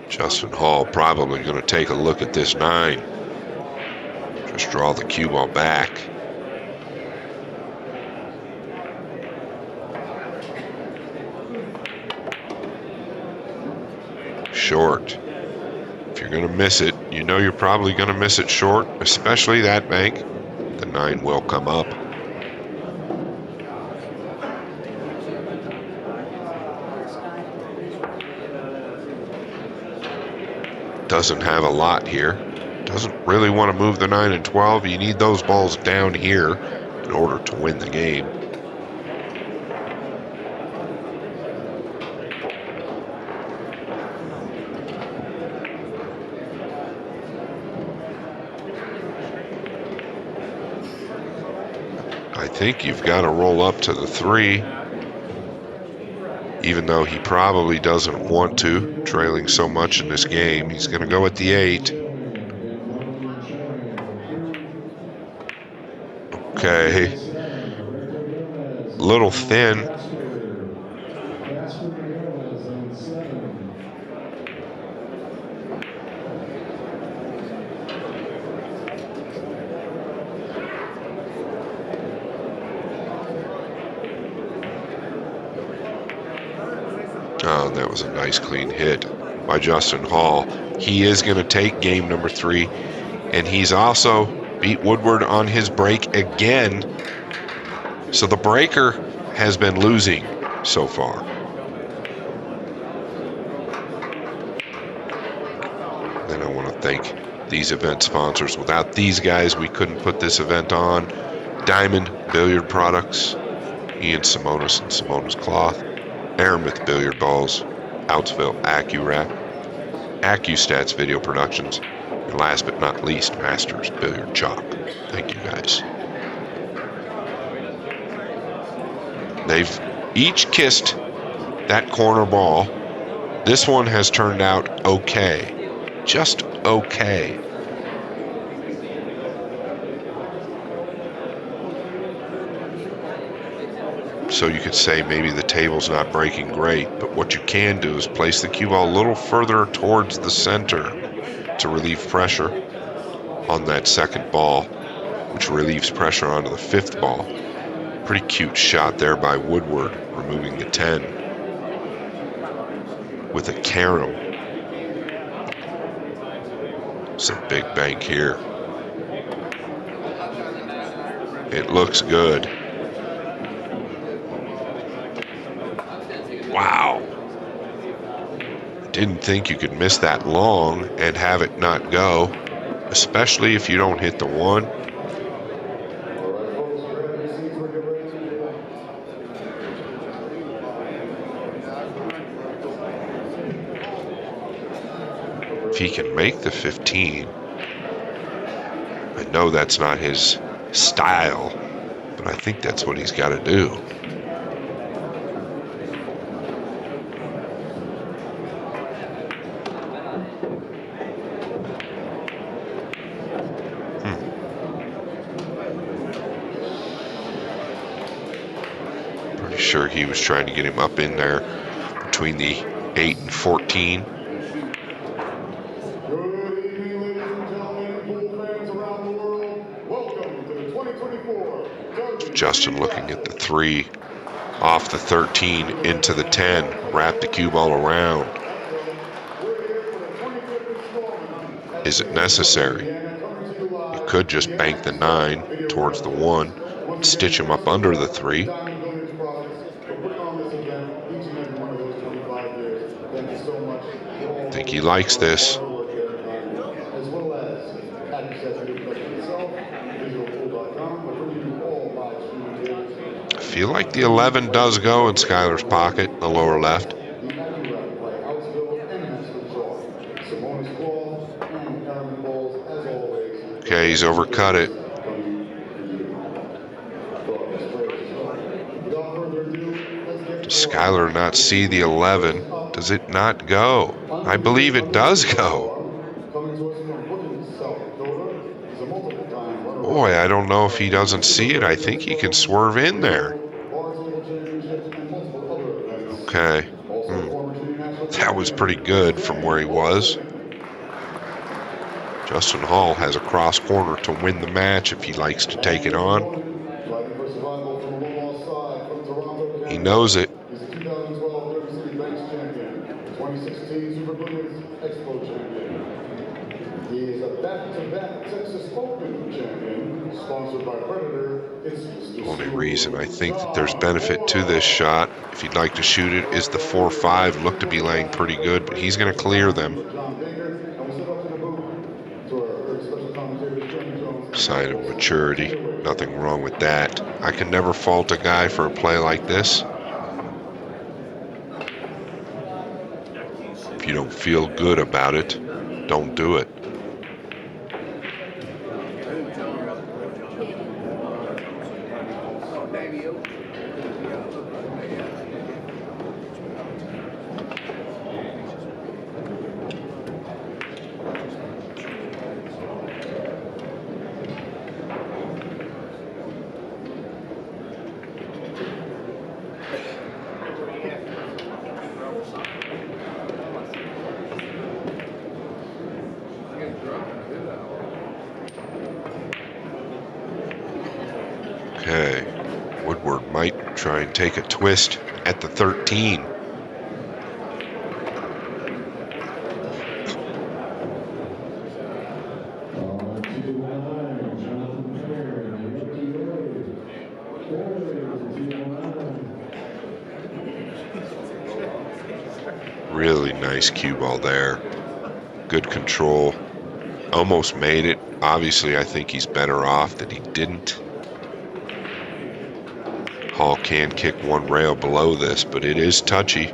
Justin Hall probably going to take a look at this 9. Just draw the cue ball back. Short. If you're going to miss it, you know you're probably going to miss it short, especially that bank. The 9 will come up. Doesn't have a lot here. Doesn't really want to move the 9 and 12. You need those balls down here in order to win the game. I think you've got to roll up to the 3, even though he probably doesn't want to, trailing so much in this game. He's going to go at the 8. Okay. Little thin. Oh, that was a nice clean hit by Justin Hall. He is going to take game number 3, and he's also beat Woodward on his break again. So the breaker has been losing so far. Then I want to thank these event sponsors. Without these guys, we couldn't put this event on. Diamond Billiard Products, Ian Simonis and Simonis Cloth, Aramith Billiard Balls, Outsville AccuWrap, AccuStats Video Productions, and last but not least, Masters Billiard Chalk. Thank you guys. They've each kissed that corner ball. This one has turned out okay. Just okay. So you could say maybe the table's not breaking great, but what you can do is place the cue ball a little further towards the center to relieve pressure on that second ball, which relieves pressure onto the fifth ball. Pretty cute shot there by Woodward, removing the 10 with a carom. It's a big bank here. It looks good. Wow. Didn't think you could miss that long and have it not go, especially if you don't hit the one. If he can make the 15, I know that's not his style, but I think that's what he's got to do. Pretty sure he was trying to get him up in there between the 8 and 14. Justin looking at the 3 off the 13 into the 10, wrap the cue ball around. Is it necessary? You could just bank the 9 towards the 1, stitch him up under the 3. I think he likes this. I feel like the 11 does go in Skyler's pocket, the lower left. Okay, he's overcut it. Does Skyler not see the 11? Does it not go? I believe it does go. Boy, I don't know if he doesn't see it. I think he can swerve in there. Okay. That was pretty good from where he was. Justin Hall has a cross corner to win the match if he likes to take it on. He knows it. He's the 2012 Derby City Banks champion, 2016 Super Billiards Expo champion. He is a back-to-back Texas Open champion, sponsored by Predator. The only reason I think that there's benefit to this shot, if he'd like to shoot it, is the 4-5 look to be laying pretty good, but he's going to clear them. Sign of maturity. Nothing wrong with that. I can never fault a guy for a play like this. If you don't feel good about it, don't do it. Okay, Woodward might try and take a twist at the 13. Really nice cue ball there. Good control. Almost made it. Obviously, I think he's better off that he didn't. Hall can kick one rail below this, but it is touchy.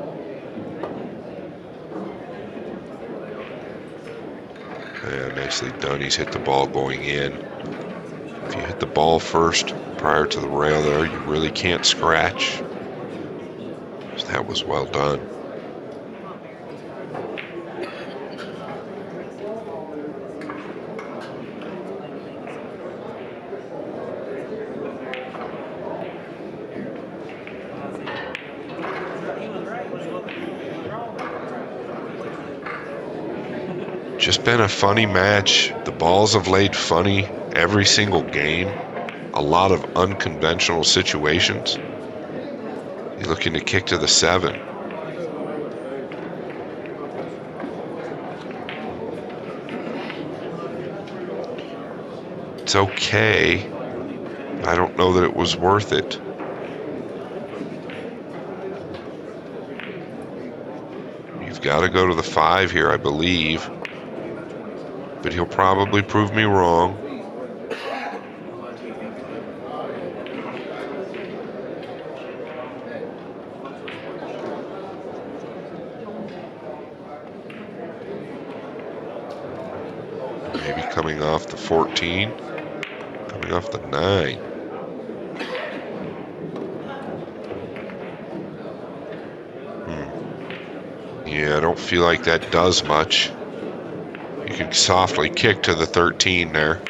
Yeah, nicely done. He's hit the ball going in. If you hit the ball first prior to the rail there, you really can't scratch. So that was well done. Just been a funny match. The balls have laid funny every single game. A lot of unconventional situations. He's looking to kick to the 7. It's okay. I don't know that it was worth it. You've got to go to the 5 here, I believe. But he'll probably prove me wrong. Maybe coming off the 14. Coming off the 9. Yeah, I don't feel like that does much. You can softly kick to the 13 there.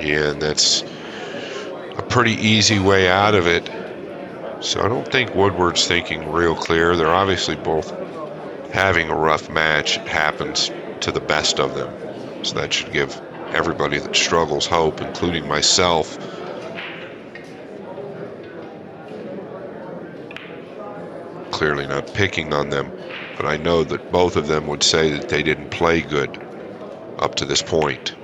Yeah, and that's a pretty easy way out of it. So I don't think Woodward's thinking real clear. They're obviously both having a rough match. It happens to the best of them. So that should give everybody that struggles hope, including myself. Clearly not picking on them, but I know that both of them would say that they didn't play good up to this point.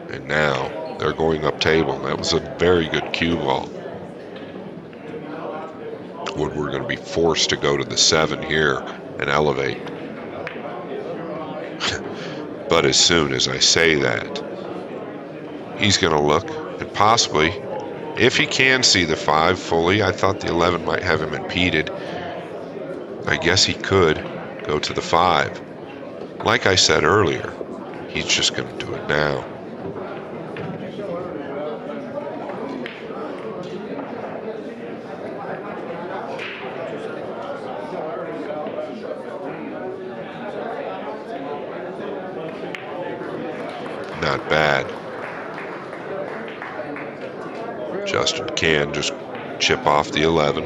And now they're going up table. That was a very good cue ball. Woodward going to be forced to go to the 7 here and elevate. But as soon as I say that, he's going to look and possibly, if he can see the 5 fully, I thought the 11 might have him impeded. I guess he could go to the 5. Like I said earlier, he's just going to do it now. Not bad. Justin can just chip off the 11.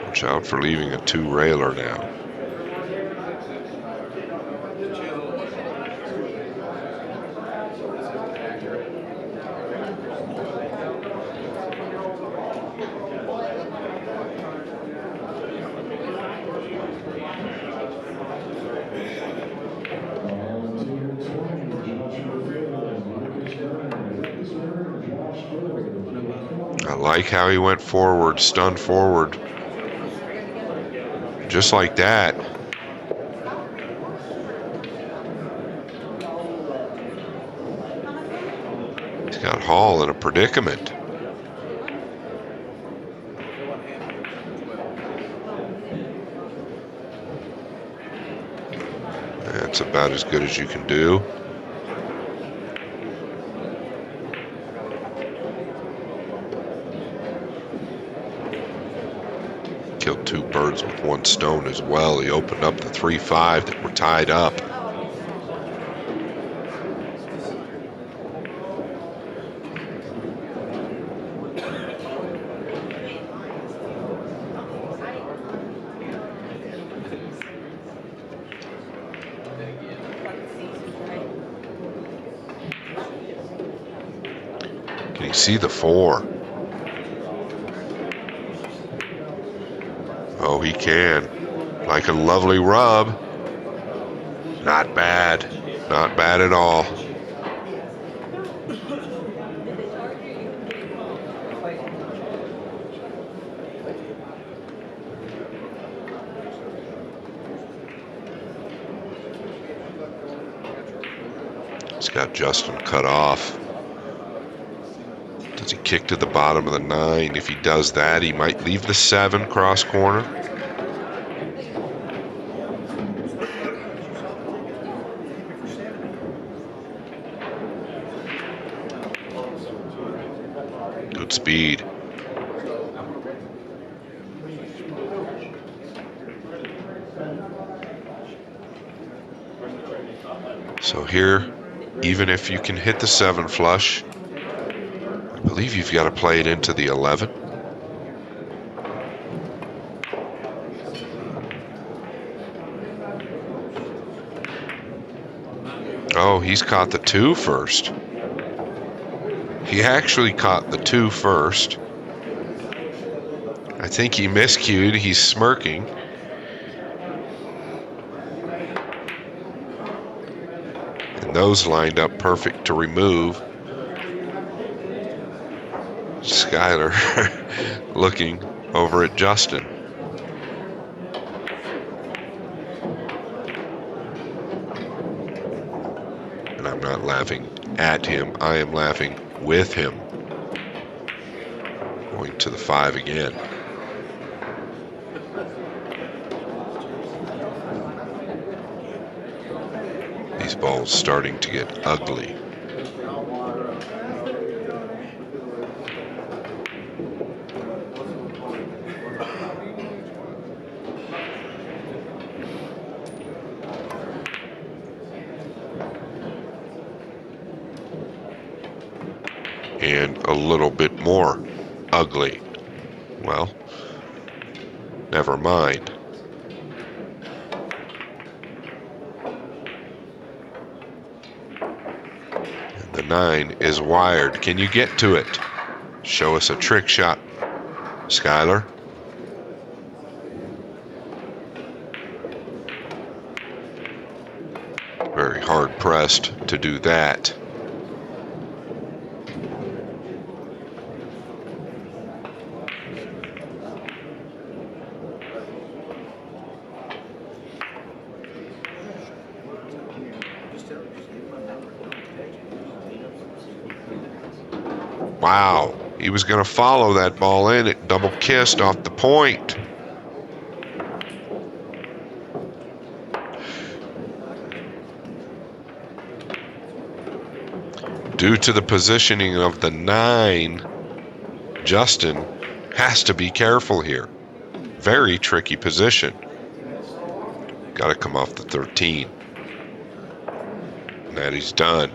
Watch out for leaving a 2-railer now. I like how he went forward, stunned forward. Just like that. He's got Hall in a predicament. That's about as good as you can do. Killed 2 birds with 1 stone as well. He opened up the 3-5 that were tied up. Can you see the 4? Oh, he can. Like a lovely rub. Not bad. Not bad at all. He's got Justin cut off. Does he kick to the bottom of the 9? If he does that, he might leave the 7 cross corner. Good speed. So here, even if you can hit the 7 flush, I believe you've got to play it into the 11. Oh, he's caught the 2 first. He actually caught the 2 first. I think he miscued. He's smirking. And those lined up perfect to remove. Skyler looking over at Justin. And I'm not laughing at him. I am laughing with him. Going to the 5 again. These balls starting to get ugly. And a little bit more ugly. Well, never mind. And the 9 is wired. Can you get to it? Show us a trick shot, Skyler. Very hard pressed to do that. Wow, he was going to follow that ball in. It double kissed off the point. Due to the positioning of the 9, Justin has to be careful here. Very tricky position. Got to come off the 13. And that he's done.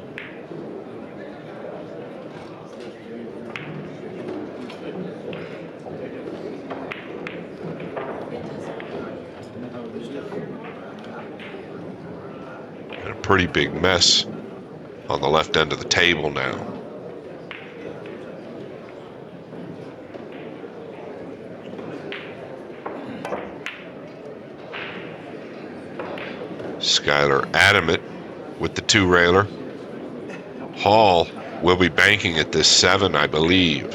And a pretty big mess on the left end of the table now. Skyler adamant with the 2-railer. Hall will be banking at this 7, I believe.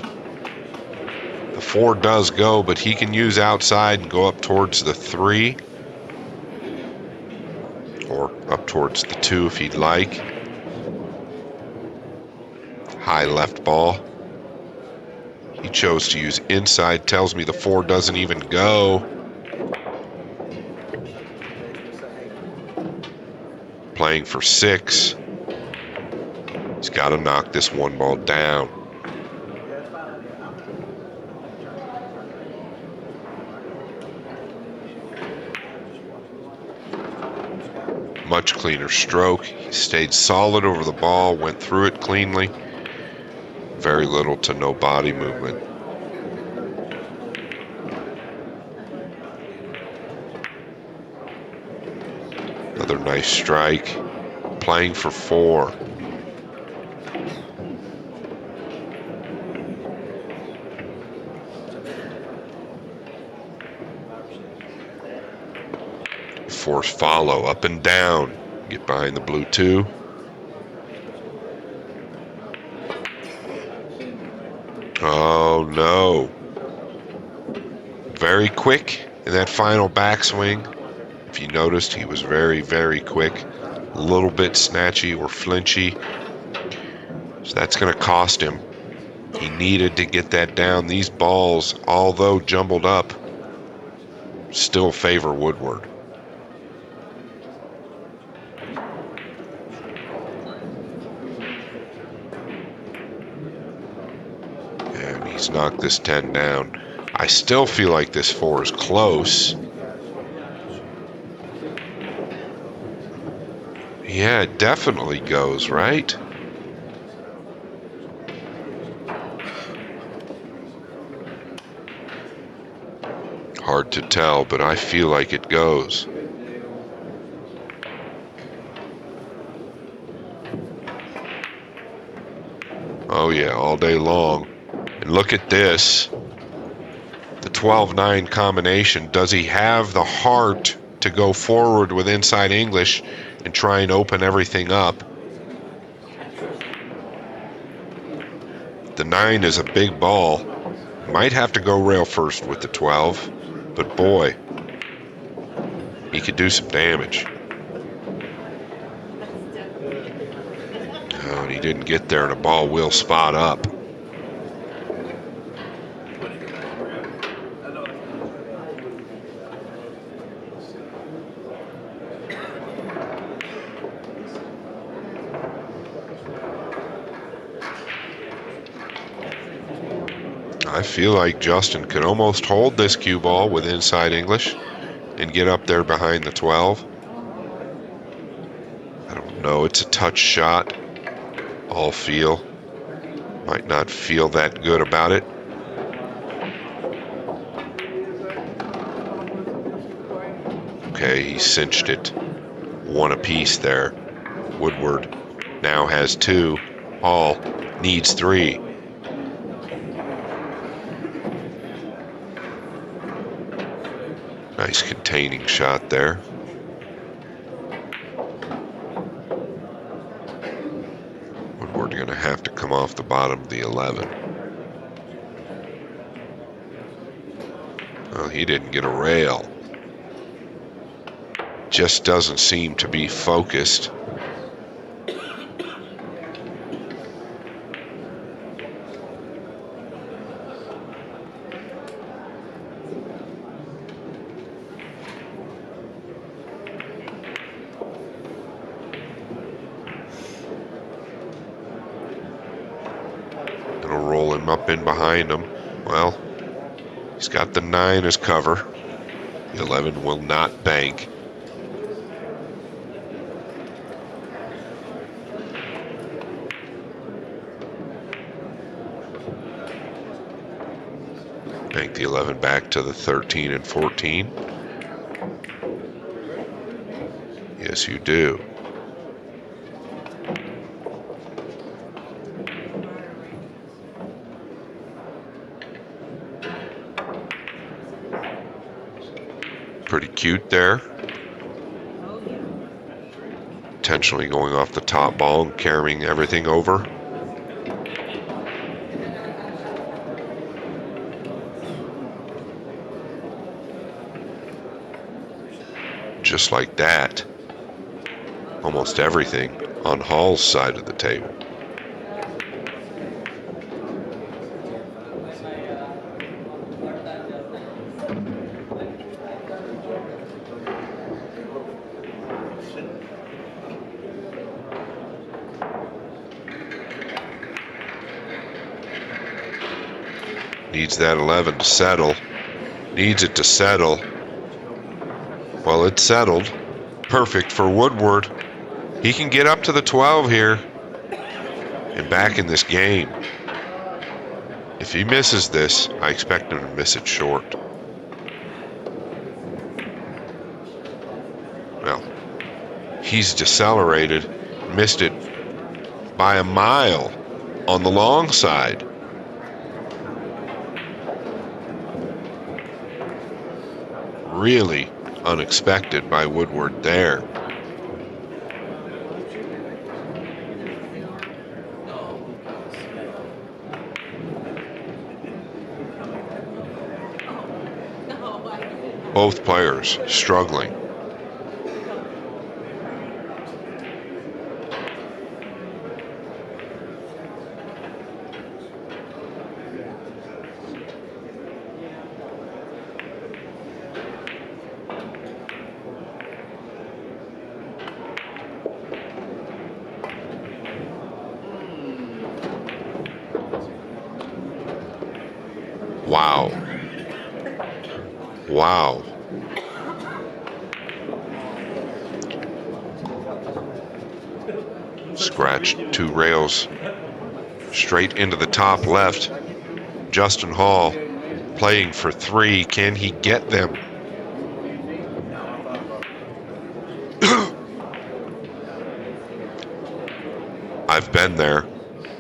The 4 does go, but he can use outside and go up towards the 3. Or up towards the 2 if he'd like. High left ball. He chose to use inside. Tells me the 4 doesn't even go. Playing for 6. He's got to knock this 1 ball down. Much cleaner stroke. He stayed solid over the ball, went through it cleanly. Very little to no body movement. Another nice strike. Playing for 4. Force follow, up and down. Get behind the blue 2. Oh, no. Very quick in that final backswing. If you noticed, he was very, very quick. A little bit snatchy or flinchy. So that's going to cost him. He needed to get that down. These balls, although jumbled up, still favor Woodward. And he's knocked this 10 down. I still feel like this 4 is close. Yeah, it definitely goes, right? Hard to tell, but I feel like it goes. Oh yeah, all day long. And look at this. The 12-9 combination. Does he have the heart to go forward with inside English and try and open everything up? The 9 is a big ball. Might have to go rail first with the 12, but boy, he could do some damage. Oh, and he didn't get there, and a ball will spot up. I feel like Justin could almost hold this cue ball with inside English and get up there behind the 12. I don't know. It's a touch shot. All feel. Might not feel that good about it. Okay, he cinched it. 1 apiece there. Woodward now has 2. Hall needs 3. Nice containing shot there. Woodward going to have to come off the bottom of the 11. Well, he didn't get a rail. Just doesn't seem to be focused. It'll roll him up in behind him. Well, he's got the 9 as cover. The 11 will not bank. Bank the 11 back to the 13 and 14. Yes, you do. Pretty cute there. Intentionally going off the top ball and carrying everything over. Just like that. Almost everything on Hall's side of the table. Needs that 11 to settle. Needs it to settle. Well, it's settled. Perfect for Woodward. He can get up to the 12 here and back in this game. If he misses this, I expect him to miss it short. Well, he's decelerated, missed it by a mile on the long side. Really unexpected by Woodward there. Both players struggling. Wow. Wow. Scratch 2 rails straight into the top left. Justin Hall playing for 3. Can he get them? I've been there.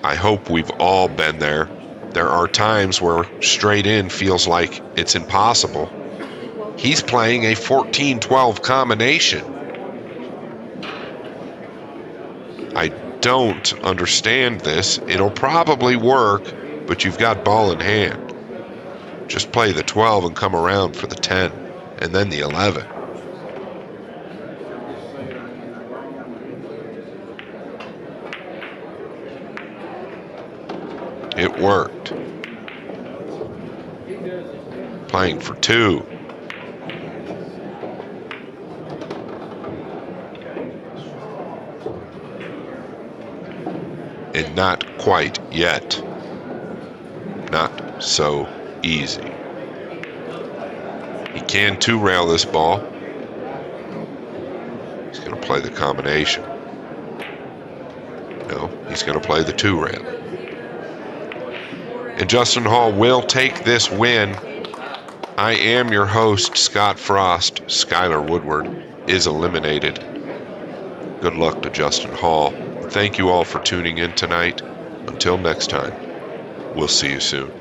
I hope we've all been there. There are times where straight in feels like it's impossible. He's playing a 14-12 combination. I don't understand this. It'll probably work, but you've got ball in hand. Just play the 12 and come around for the 10, and then the 11. It worked. Playing for 2. And not quite yet. Not so easy. He can 2-rail this ball. He's going to play the combination. No, he's going to play the 2-rail. And Justin Hall will take this win. I am your host, Scott Frost. Skyler Woodward is eliminated. Good luck to Justin Hall. Thank you all for tuning in tonight. Until next time, we'll see you soon.